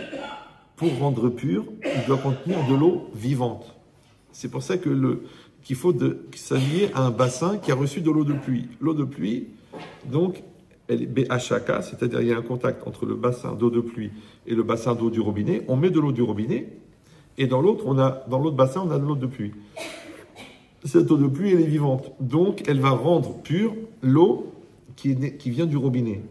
pour rendre pur, il doit contenir de l'eau vivante. C'est pour ça qu'il faut s'allier à un bassin qui a reçu de l'eau de pluie. L'eau de pluie, donc, elle est BHK, c'est-à-dire il y a un contact entre le bassin d'eau de pluie et le bassin d'eau du robinet. On met de l'eau du robinet, et dans l'autre bassin, on a de l'eau de pluie. Cette eau de pluie, elle est vivante. Donc, elle va rendre pure l'eau qui vient du robinet.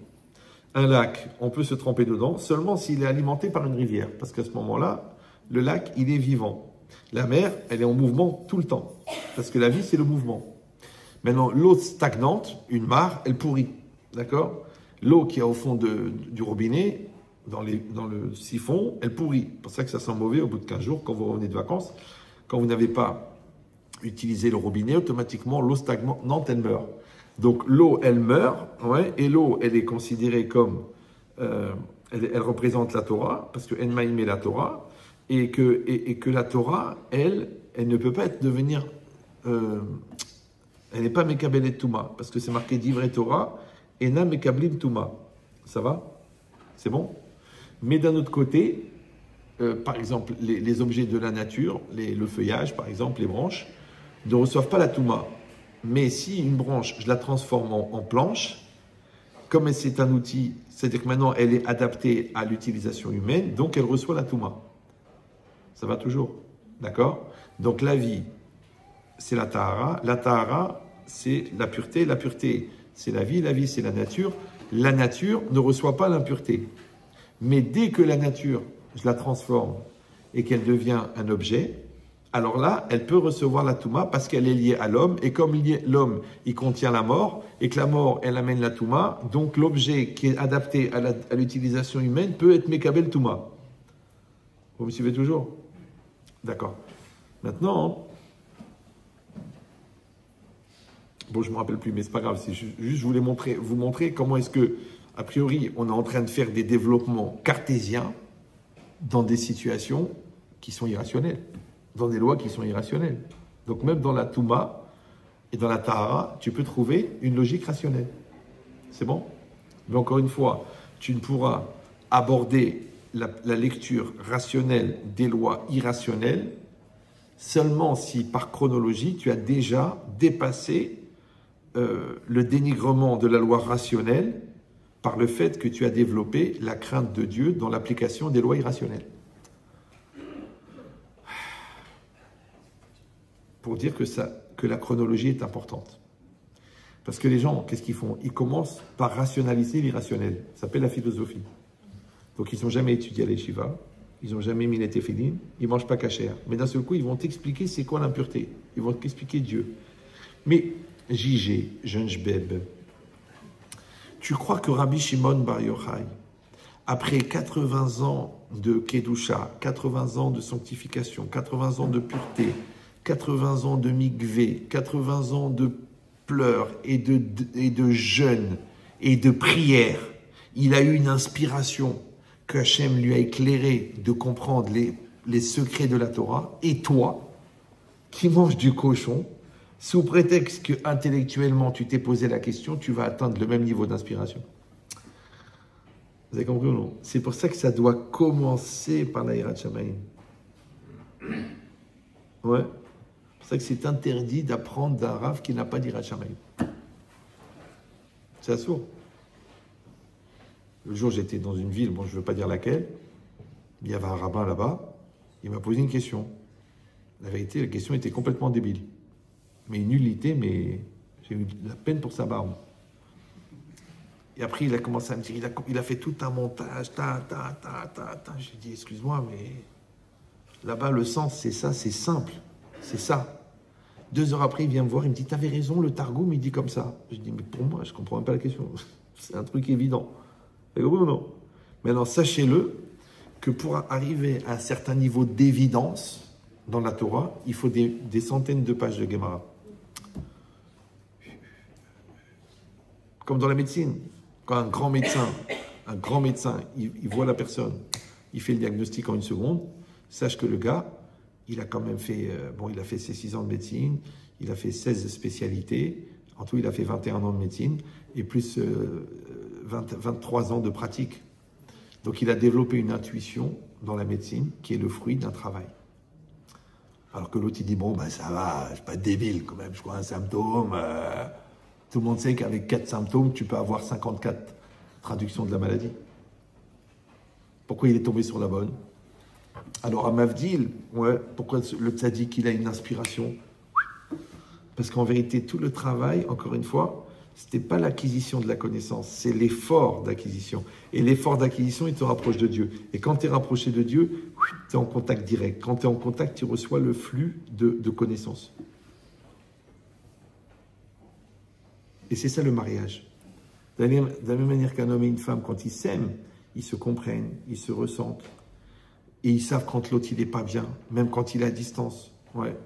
Un lac, on peut se tremper dedans seulement s'il est alimenté par une rivière. Parce qu'à ce moment-là, le lac, il est vivant. La mer, elle est en mouvement tout le temps. Parce que la vie, c'est le mouvement. Maintenant, l'eau stagnante, une mare, elle pourrit. D'accord? L'eau qui est au fond du robinet, dans le siphon, elle pourrit. C'est pour ça que ça sent mauvais au bout de 15 jours quand vous revenez de vacances. Quand vous n'avez pas utiliser le robinet, automatiquement, l'eau stagnante, elle meurt. Donc, l'eau, elle meurt, ouais, et l'eau, elle est considérée comme, elle représente la Torah, parce que Enmaïm est la Torah, et que la Torah, elle ne peut pas devenir, elle n'est pas Mekabelet Touma, parce que c'est marqué d'Ivre Torah, et na Mekablim Touma. Ça va? C'est bon? Mais d'un autre côté, par exemple, les objets de la nature, le feuillage, par exemple, les branches, ne reçoivent pas la Touma. Mais si une branche, je la transforme en planche, comme c'est un outil, c'est-à-dire que maintenant elle est adaptée à l'utilisation humaine, donc elle reçoit la Touma. Ça va toujours? D'accord? Donc la vie, c'est la Tahara. La Tahara, c'est la pureté. La pureté, c'est la vie, c'est la nature. La nature ne reçoit pas l'impureté. Mais dès que la nature, je la transforme et qu'elle devient un objet, alors là, elle peut recevoir la Touma parce qu'elle est liée à l'homme. Et comme l'homme, il contient la mort, et que la mort, elle amène la Touma, donc l'objet qui est adapté à l'utilisation humaine peut être Mekabel Touma. Vous me suivez toujours? D'accord. Maintenant, bon, je ne me rappelle plus, mais c'est pas grave. C'est juste, je voulais vous montrer comment est-ce que, a priori, on est en train de faire des développements cartésiens dans des situations qui sont irrationnelles. Dans des lois qui sont irrationnelles. Donc même dans la Touma et dans la Tahara, tu peux trouver une logique rationnelle. C'est bon? Mais encore une fois, tu ne pourras aborder la lecture rationnelle des lois irrationnelles seulement si par chronologie tu as déjà dépassé le dénigrement de la loi rationnelle par le fait que tu as développé la crainte de Dieu dans l'application des lois irrationnelles. Pour dire que la chronologie est importante. Parce que les gens, qu'est-ce qu'ils font? Ils commencent par rationaliser l'irrationnel. Ça s'appelle la philosophie. Donc ils n'ont jamais étudié à l'Yeshiva. ils n'ont jamais mis les téphilines, ils ne mangent pas cachère. Mais d'un seul coup, ils vont t'expliquer c'est quoi l'impureté. Ils vont t'expliquer Dieu. Mais, JG, jeune Jbeb, tu crois que Rabbi Shimon Bar Yochai, après 80 ans de Kedusha, 80 ans de sanctification, 80 ans de pureté, 80 ans de mikvé, 80 ans de pleurs et de jeûne et de prière, il a eu une inspiration que Hachem lui a éclairé de comprendre les secrets de la Torah, et toi, qui manges du cochon, sous prétexte que intellectuellement tu t'es posé la question, tu vas atteindre le même niveau d'inspiration. Vous avez compris ou non? C'est pour ça que ça doit commencer par la Yirat Shamayim. Ouais. C'est pour ça que c'est interdit d'apprendre d'un Rav qui n'a pas d'Yirat Shamayim. C'est assourd. Le jour, j'étais dans une ville, bon, je ne veux pas dire laquelle, il y avait un rabbin là-bas, il m'a posé une question. La vérité, la question était complètement débile. Mais une nullité, mais j'ai eu de la peine pour sa barbe. Et après, il a commencé à me dire, il a fait tout un montage, J'ai dit, excuse-moi, mais là-bas, le sens, c'est ça, c'est simple, c'est ça. 2 heures après, il vient me voir, il me dit, t'avais raison, le Targum, il dit comme ça. Je dis, mais pour moi, je ne comprends même pas la question. C'est un truc évident. Vous comprenez ou non? Maintenant, sachez-le, que pour arriver à un certain niveau d'évidence dans la Torah, il faut des centaines de pages de Gemara. Comme dans la médecine. Quand un grand médecin, il voit la personne, il fait le diagnostic en 1 seconde, sache que le gars, il a quand même fait, il a fait ses 6 ans de médecine, il a fait 16 spécialités, en tout il a fait 21 ans de médecine, et plus 23 ans de pratique. Donc il a développé une intuition dans la médecine qui est le fruit d'un travail. Alors que l'autre il dit, bon ben ça va, je suis pas débile quand même, je crois un symptôme... Tout le monde sait qu'avec 4 symptômes, tu peux avoir 54 traductions de la maladie. Pourquoi il est tombé sur la bonne? Alors à Mavdil, pourquoi le tzaddik, il a une inspiration? Parce qu'en vérité, tout le travail, encore une fois, ce n'était pas l'acquisition de la connaissance, c'est l'effort d'acquisition. Et l'effort d'acquisition, il te rapproche de Dieu. Et quand tu es rapproché de Dieu, tu es en contact direct. Quand tu es en contact, tu reçois le flux de connaissances. Et c'est ça le mariage. De la même manière qu'un homme et une femme, quand ils s'aiment, ils se comprennent, ils se ressentent. Et ils savent quand l'autre, il n'est pas bien, même quand il est à distance. Ouais.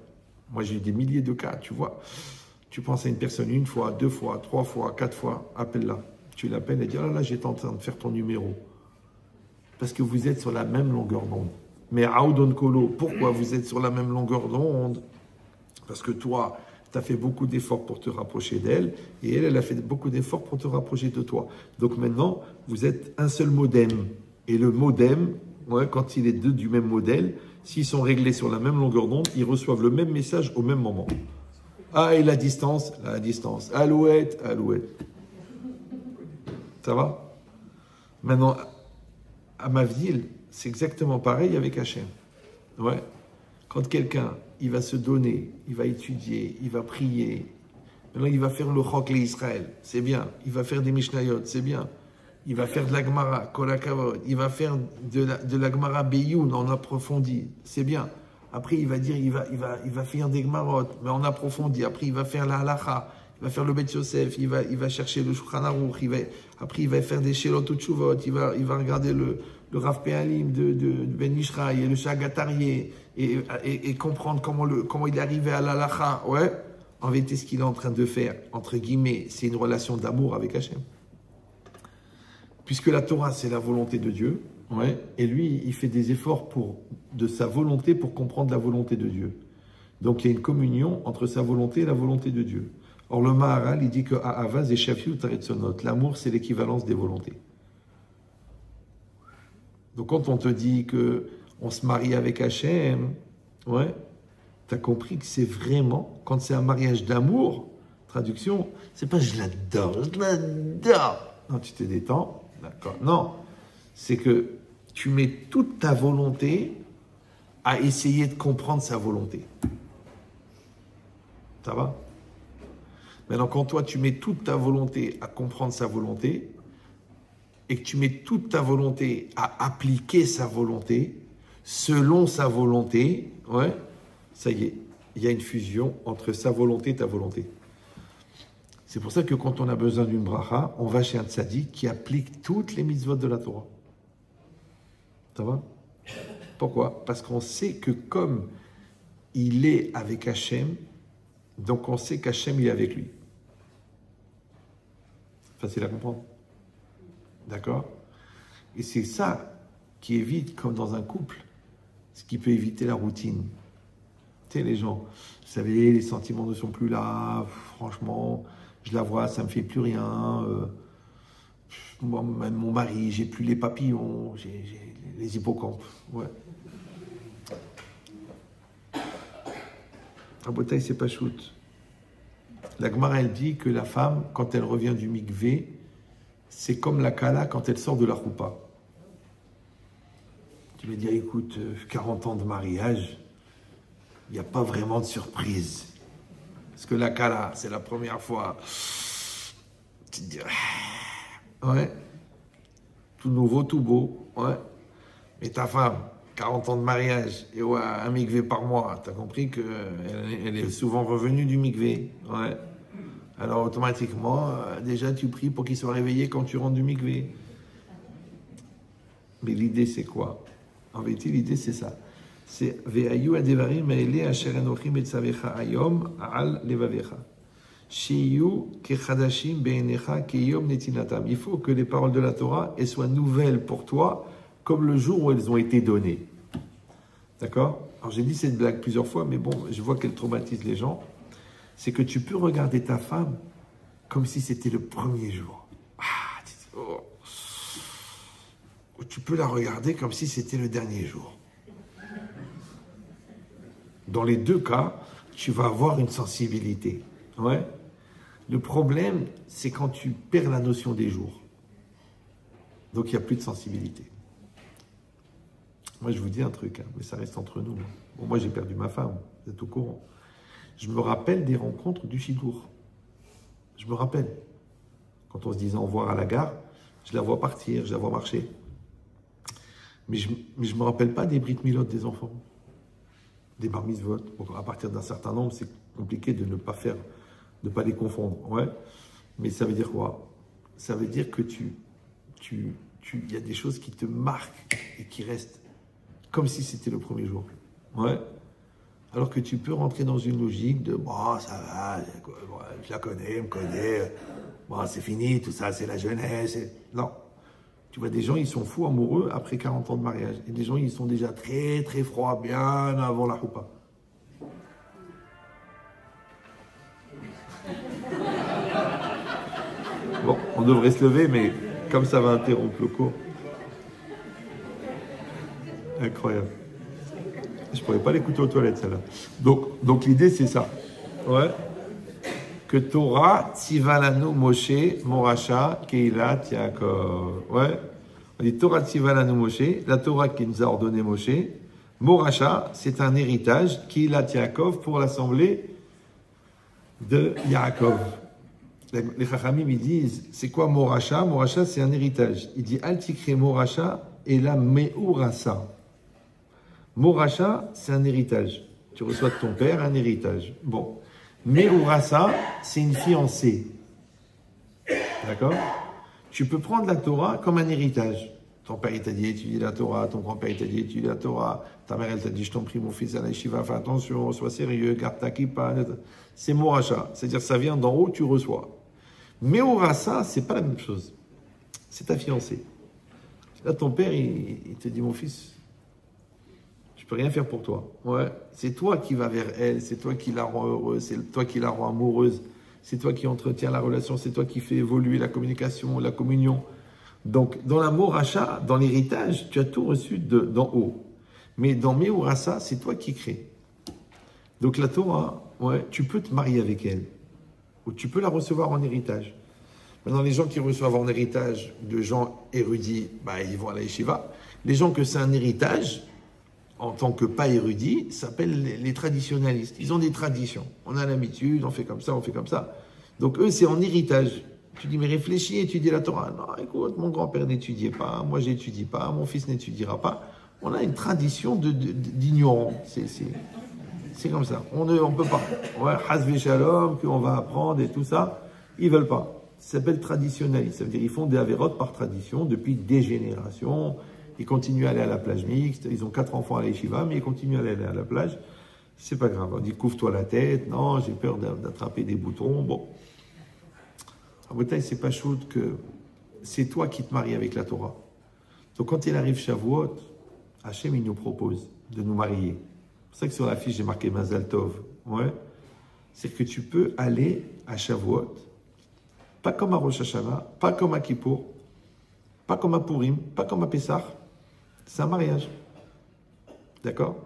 Moi, j'ai eu des milliers de cas, tu vois. Tu penses à une personne 1 fois, 2 fois, 3 fois, 4 fois, appelle-la. Tu l'appelles et dis, oh là, j'étais en train de faire ton numéro. Parce que vous êtes sur la même longueur d'onde. Mais Aoudon Kolo, pourquoi vous êtes sur la même longueur d'onde? Parce que toi, tu as fait beaucoup d'efforts pour te rapprocher d'elle, et elle a fait beaucoup d'efforts pour te rapprocher de toi. Donc maintenant, vous êtes un seul modem. Et le modem, quand il est deux du même modèle, s'ils sont réglés sur la même longueur d'onde, ils reçoivent le même message au même moment. Ah, et la distance, alouette. Ça va? Maintenant, à ma ville, c'est exactement pareil avec Hachem. Ouais. Quand quelqu'un, il va se donner, il va étudier, il va prier, maintenant il va faire le Chok l'Israël, c'est bien. Il va faire des Mishnayot, c'est bien. Il va faire de la Gemara, Kol HaKavod, il va faire de la Gemara Beyoun en approfondi, c'est bien. Après, il va dire, il va faire des Gemarot, mais en approfondi. Après, il va faire la Halacha, il va faire le Bet Yosef, il va chercher le Shulchan Aruch, après, il va faire des Shelot Utshuvot, il va regarder le Rav Pealim de Ben Ishraï et le Shagatarié et comprendre comment il est arrivé à l'Halacha. Ouais. En vérité, ce qu'il est en train de faire, entre guillemets, c'est une relation d'amour avec Hachem. Puisque la Torah, c'est la volonté de Dieu, ouais, et lui, il fait des efforts de sa volonté pour comprendre la volonté de Dieu. Donc, il y a une communion entre sa volonté et la volonté de Dieu. Or, le Maharal, il dit que Ahava et Shafiut Taretzonot, l'amour, c'est l'équivalence des volontés. Donc, quand on te dit qu'on se marie avec Hachem, ouais, tu as compris que c'est vraiment, quand c'est un mariage d'amour, traduction, c'est pas je l'adore. Non, tu te détends. D'accord. Non, c'est que tu mets toute ta volonté à essayer de comprendre sa volonté. Ça va? Maintenant, quand toi, tu mets toute ta volonté à comprendre sa volonté et que tu mets toute ta volonté à appliquer sa volonté, selon sa volonté, ouais, ça y est, il y a une fusion entre sa volonté et ta volonté. C'est pour ça que quand on a besoin d'une bracha, on va chez un tzaddik qui applique toutes les mitzvot de la Torah. Ça va? Pourquoi? Parce qu'on sait que comme il est avec Hachem, donc on sait qu'Hachem il est avec lui. Facile à comprendre. D'accord? Et c'est ça qui évite, comme dans un couple, ce qui peut éviter la routine. Tu sais, les gens, vous savez, les sentiments ne sont plus là, franchement, je la vois, ça me fait plus rien. Moi, même mon mari, j'ai plus les papillons, j'ai les hippocampes. Ouais. La bataille, c'est pas shoot. La Gemara, elle dit que la femme, quand elle revient du mikvé, c'est comme la kala quand elle sort de la roupa. Tu vas dire, écoute, 40 ans de mariage, il n'y a pas vraiment de surprise. Parce que la kala, c'est la première fois. Tu te dis, ouais, tout nouveau, tout beau, ouais. Mais ta femme, 40 ans de mariage, et ouais, un mikvé par mois, tu as compris qu'elle est souvent revenue du mikvé, ouais. Alors automatiquement, déjà tu pries pour qu'il soit réveillé quand tu rentres du mikvé. Mais l'idée c'est quoi? En vérité, l'idée c'est ça. C'est Ve'ayu adevarim me'ele asher anochi metzavecha ayom al levavecha. Shiyu kechadashim be'enecha keyom netinatam. Il faut que les paroles de la Torah elles soient nouvelles pour toi, comme le jour où elles ont été données. D'accord? Alors j'ai dit cette blague plusieurs fois, mais bon, je vois qu'elle traumatise les gens. C'est que tu peux regarder ta femme comme si c'était le premier jour. Ou tu peux la regarder comme si c'était le dernier jour. Dans les deux cas, tu vas avoir une sensibilité. Ouais. Le problème, c'est quand tu perds la notion des jours. Donc, il n'y a plus de sensibilité. Moi, je vous dis un truc, hein, mais ça reste entre nous. Bon, moi, j'ai perdu ma femme, vous êtes au courant. Je me rappelle des rencontres du Chidour. Je me rappelle. Quand on se disait au revoir à la gare, je la vois partir, je la vois marcher. Mais je ne me rappelle pas des brit milot des enfants, des bar mitzvot. Bon, à partir d'un certain nombre, c'est compliqué de ne pas les confondre. Ouais. Mais ça veut dire quoi? Ça veut dire que il y a des choses qui te marquent et qui restent comme si c'était le premier jour. Ouais. Alors que tu peux rentrer dans une logique de bon, ça va, je la connais, elle me connaît, bon, c'est fini, tout ça, c'est la jeunesse. Non. Tu vois, des gens, ils sont fous amoureux après 40 ans de mariage. Et des gens, ils sont déjà très, très froids, bien avant la choupa. Bon, on devrait se lever, mais comme ça va interrompre le cours. Incroyable. Je ne pourrais pas l'écouter aux toilettes, celle-là. Donc l'idée, c'est ça. Ouais. Que Torah, Tzivalanu Moshe, Moracha, Keilat, Yaakov. Ouais. On dit Torah, Tzivalanu Moshe, la Torah qui nous a ordonné Moshe. Moracha, c'est un héritage, Keilat, Yaakov, pour l'assemblée de Yaakov. Les Chachamim, ils disent, c'est quoi Moracha? Moracha, c'est un héritage. Il dit, Al Tikre Moracha, et la Meurasa. Moracha, c'est un héritage. Tu reçois de ton père un héritage. Bon. Meurasa, c'est une fiancée. D'accord? Tu peux prendre la Torah comme un héritage. Ton père, il t'a dit étudier la Torah. Ton grand-père, il t'a dit étudier la Torah. Ta mère, elle t'a dit je t'en prie, mon fils, à la yeshiva, fais attention, sois sérieux, garde ta kippa. C'est Moracha. C'est-à-dire, ça vient d'en haut, tu reçois. Meurasa, c'est pas la même chose. C'est ta fiancée. Là, ton père, il te dit, mon fils, je peux rien faire pour toi. Ouais, c'est toi qui vas vers elle, c'est toi qui la rend heureuse, c'est toi qui la rend amoureuse, c'est toi qui entretiens la relation, c'est toi qui fais évoluer la communication, la communion. Donc, dans la Moracha, dans l'héritage, tu as tout reçu d'en haut. Mais dans Meurasa, c'est toi qui crées. Donc la Torah, ouais, tu peux te marier avec elle, ou tu peux la recevoir en héritage. Maintenant, les gens qui reçoivent en héritage de gens érudits, bah, ils vont à la yeshiva. Les gens que c'est un héritage, en tant que pas érudits, s'appellent les traditionnalistes. Ils ont des traditions. On a l'habitude, on fait comme ça, on fait comme ça. Donc eux, c'est en héritage. Tu dis, mais réfléchis, étudie la Torah. Non, écoute, mon grand-père n'étudiait pas, moi j'étudie pas, mon fils n'étudiera pas. On a une tradition d'ignorants. C'est comme ça. On ne peut pas. Ouais, Hazvé Shalom, qu'on va apprendre et tout ça. Ils veulent pas. Ça s'appelle traditionnaliste. Ça veut dire qu'ils font des avérotes par tradition depuis des générations. Ils continuent à aller à la plage mixte. Ils ont 4 enfants à l'Eshiva, mais ils continuent à aller à la plage. C'est pas grave. On dit couvre-toi la tête. Non, j'ai peur d'attraper des boutons. Bon. En bataille, c'est pas chaud que c'est toi qui te maries avec la Torah. Donc quand il arrive Shavuot, Hachem, il nous propose de nous marier. C'est pour ça que sur la fiche, j'ai marqué Mazal Tov. Ouais. C'est que tu peux aller à Shavuot, pas comme à Rosh Hashanah, pas comme à Kippour, pas comme à Purim, pas comme à Pessah. C'est un mariage. D'accord?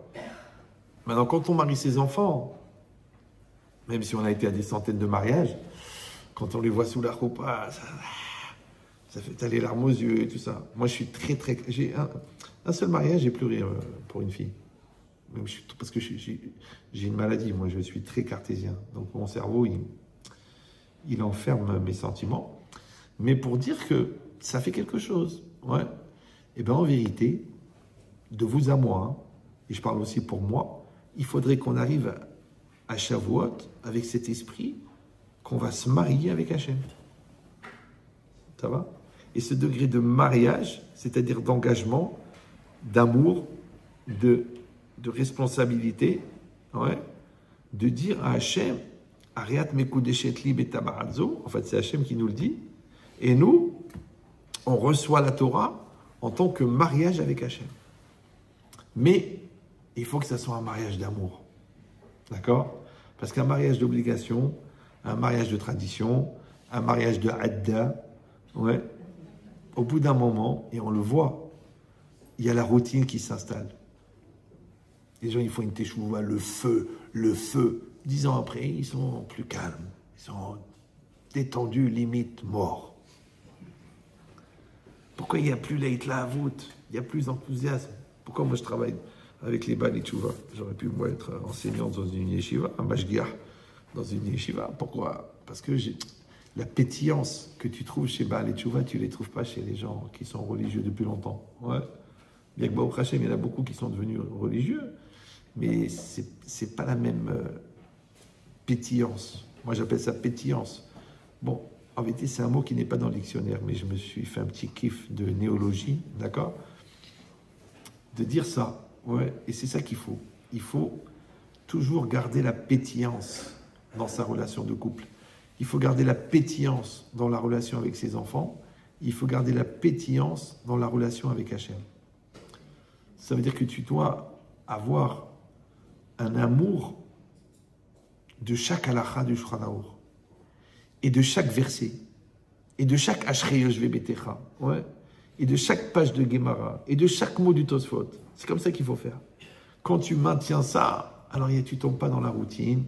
Maintenant, quand on marie ses enfants, même si on a été à des centaines de mariages, quand on les voit sous la roupa, ça fait aller larmes aux yeux et tout ça. Moi, je suis très... J'ai un seul mariage, j'ai pleuré pour une fille. Parce que j'ai une maladie, moi, je suis très cartésien. Donc, mon cerveau, il enferme mes sentiments. Mais pour dire que ça fait quelque chose. Ouais. Et bien, en vérité, de vous à moi, hein, et je parle aussi pour moi, il faudrait qu'on arrive à Shavuot avec cet esprit qu'on va se marier avec Hachem. Ça va? Et ce degré de mariage, c'est-à-dire d'engagement, d'amour, de responsabilité, ouais, de dire à Hachem, Ariat Mekudeshet li betabarazo, en fait c'est Hachem qui nous le dit, et nous, on reçoit la Torah en tant que mariage avec Hachem. Mais il faut que ça soit un mariage d'amour. D'accord? Parce qu'un mariage d'obligation, un mariage de tradition, un mariage de hadda, ouais, au bout d'un moment, et on le voit, il y a la routine qui s'installe. Les gens, ils font une teshuva, le feu. 10 ans après, ils sont plus calmes. Ils sont détendus, limite morts. Pourquoi il n'y a plus l'Eitlaavout? Il n'y a plus d'enthousiasme. Pourquoi moi je travaille avec les Bali Tchouva? J'aurais pu moi être enseignant dans une yeshiva, un mashgiach dans une yeshiva. Pourquoi? Parce que la pétillance que tu trouves chez Baal et Tchouva, tu ne les trouves pas chez les gens qui sont religieux depuis longtemps. Ouais. Bien que Baruch Hashem, il y en a beaucoup qui sont devenus religieux, mais ce n'est pas la même pétillance. Moi, j'appelle ça pétillance. Bon, en vérité, c'est un mot qui n'est pas dans le dictionnaire, mais je me suis fait un petit kiff de néologie, d'accord? De dire ça, ouais, et c'est ça qu'il faut. Il faut toujours garder la pétillance dans sa relation de couple. Il faut garder la pétillance dans la relation avec ses enfants. Il faut garder la pétillance dans la relation avec Hachem. Ça veut dire que tu dois avoir un amour de chaque halakha du Shulchan Aruch, et de chaque verset, et de chaque Ashrei Yoshvei Betecha, ouais, et de chaque page de Gemara, et de chaque mot du Tosfot. C'est comme ça qu'il faut faire. Quand tu maintiens ça, alors tu ne tombes pas dans la routine,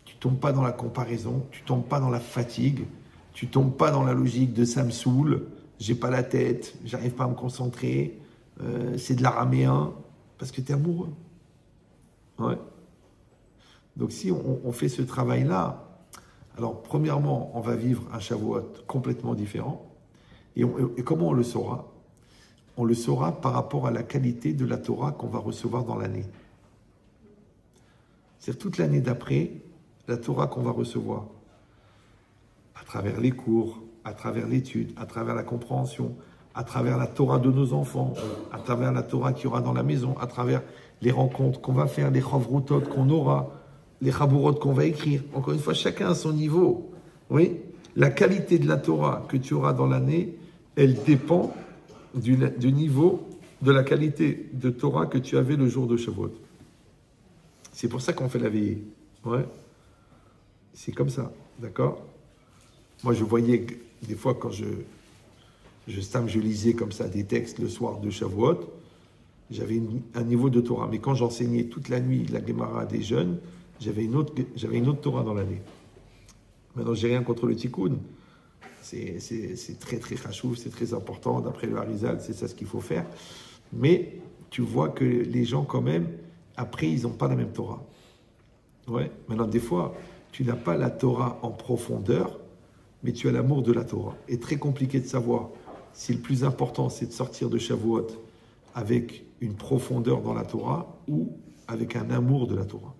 tu ne tombes pas dans la comparaison, tu ne tombes pas dans la fatigue, tu ne tombes pas dans la logique de ça me saoule, j'ai pas la tête, j'arrive pas à me concentrer, c'est de l'araméen, parce que tu es amoureux. Ouais. Donc si on fait ce travail-là, alors premièrement, on va vivre un Shavuot complètement différent. Et comment on le saura? On le saura par rapport à la qualité de la Torah qu'on va recevoir dans l'année. C'est-à-dire toute l'année d'après, la Torah qu'on va recevoir, à travers les cours, à travers l'étude, à travers la compréhension, à travers la Torah de nos enfants, à travers la Torah qu'il y aura dans la maison, à travers les rencontres qu'on va faire, les chavrutot qu'on aura, les chabourot qu'on va écrire. Encore une fois, chacun à son niveau. Oui, la qualité de la Torah que tu auras dans l'année, elle dépend du niveau de la qualité de Torah que tu avais le jour de Shavuot. C'est pour ça qu'on fait la veillée. Ouais. C'est comme ça, d'accord? Moi, je voyais des fois quand je lisais comme ça des textes le soir de Shavuot, j'avais un niveau de Torah. Mais quand j'enseignais toute la nuit la Gemara à des jeunes, j'avais une autre Torah dans l'année. Maintenant, j'ai rien contre le Tikkun. C'est très, très chashuv, c'est très important. D'après le Harizal, c'est ça ce qu'il faut faire. Mais tu vois que les gens, quand même, après, ils n'ont pas la même Torah. Ouais. Maintenant, des fois, tu n'as pas la Torah en profondeur, mais tu as l'amour de la Torah. Et très compliqué de savoir si le plus important, c'est de sortir de Shavuot avec une profondeur dans la Torah ou avec un amour de la Torah.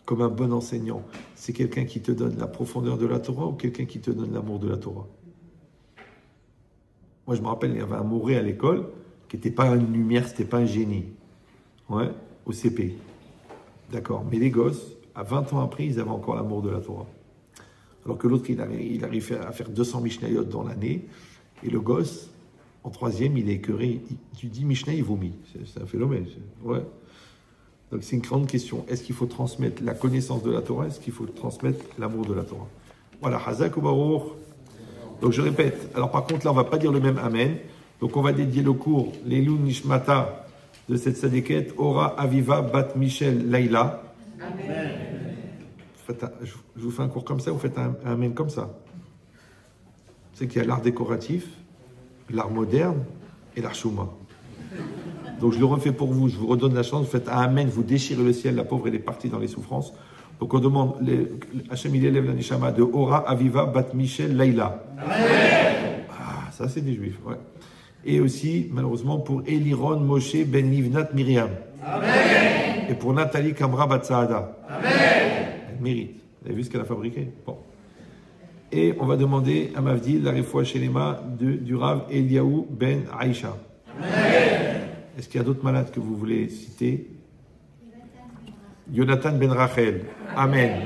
Comme un bon enseignant, c'est quelqu'un qui te donne la profondeur de la Torah ou quelqu'un qui te donne l'amour de la Torah. Moi, je me rappelle, il y avait un Moré à l'école qui n'était pas une lumière, c'était pas un génie. Ouais, au CP. D'accord. Mais les gosses, à 20 ans après, ils avaient encore l'amour de la Torah. Alors que l'autre, il arrive à faire 200 Mishnayot dans l'année. Et le gosse, en troisième, il est écœuré. Tu dis Mishnah, il vomit. C'est un phénomène. Ouais. Donc c'est une grande question. Est-ce qu'il faut transmettre la connaissance de la Torah? Est-ce qu'il faut transmettre l'amour de la Torah? Voilà. Hazak ou Baruch. Donc je répète. Alors par contre, là, on ne va pas dire le même Amen. Donc on va dédier le cours Leilun Nishmata de cette sadéquette, Ora Aviva Bat Michel Laila. Amen. Je vous fais un cours comme ça, vous faites un Amen comme ça. C'est qu'il y a l'art décoratif, l'art moderne et l'art chouma. Donc je le refais pour vous, je vous redonne la chance, vous faites un Amen, vous déchirez le ciel, la pauvre elle est partie dans les souffrances. Donc on demande, Hachem il élève la Neshama de Ora Aviva Bat Michel Laila. Amen. Ah, ça c'est des juifs, ouais. Et aussi, malheureusement, pour Eliron Moshe Ben Livnat Myriam. Amen. Et pour Nathalie Kamra Batsaada. Amen. Elle mérite. Vous avez vu ce qu'elle a fabriqué? Bon. Et on va demander à Mavdi la refoua shelema du Rav Eliaou Ben Aïcha. Amen. Est-ce qu'il y a d'autres malades que vous voulez citer? Jonathan Ben Rachel. Amen.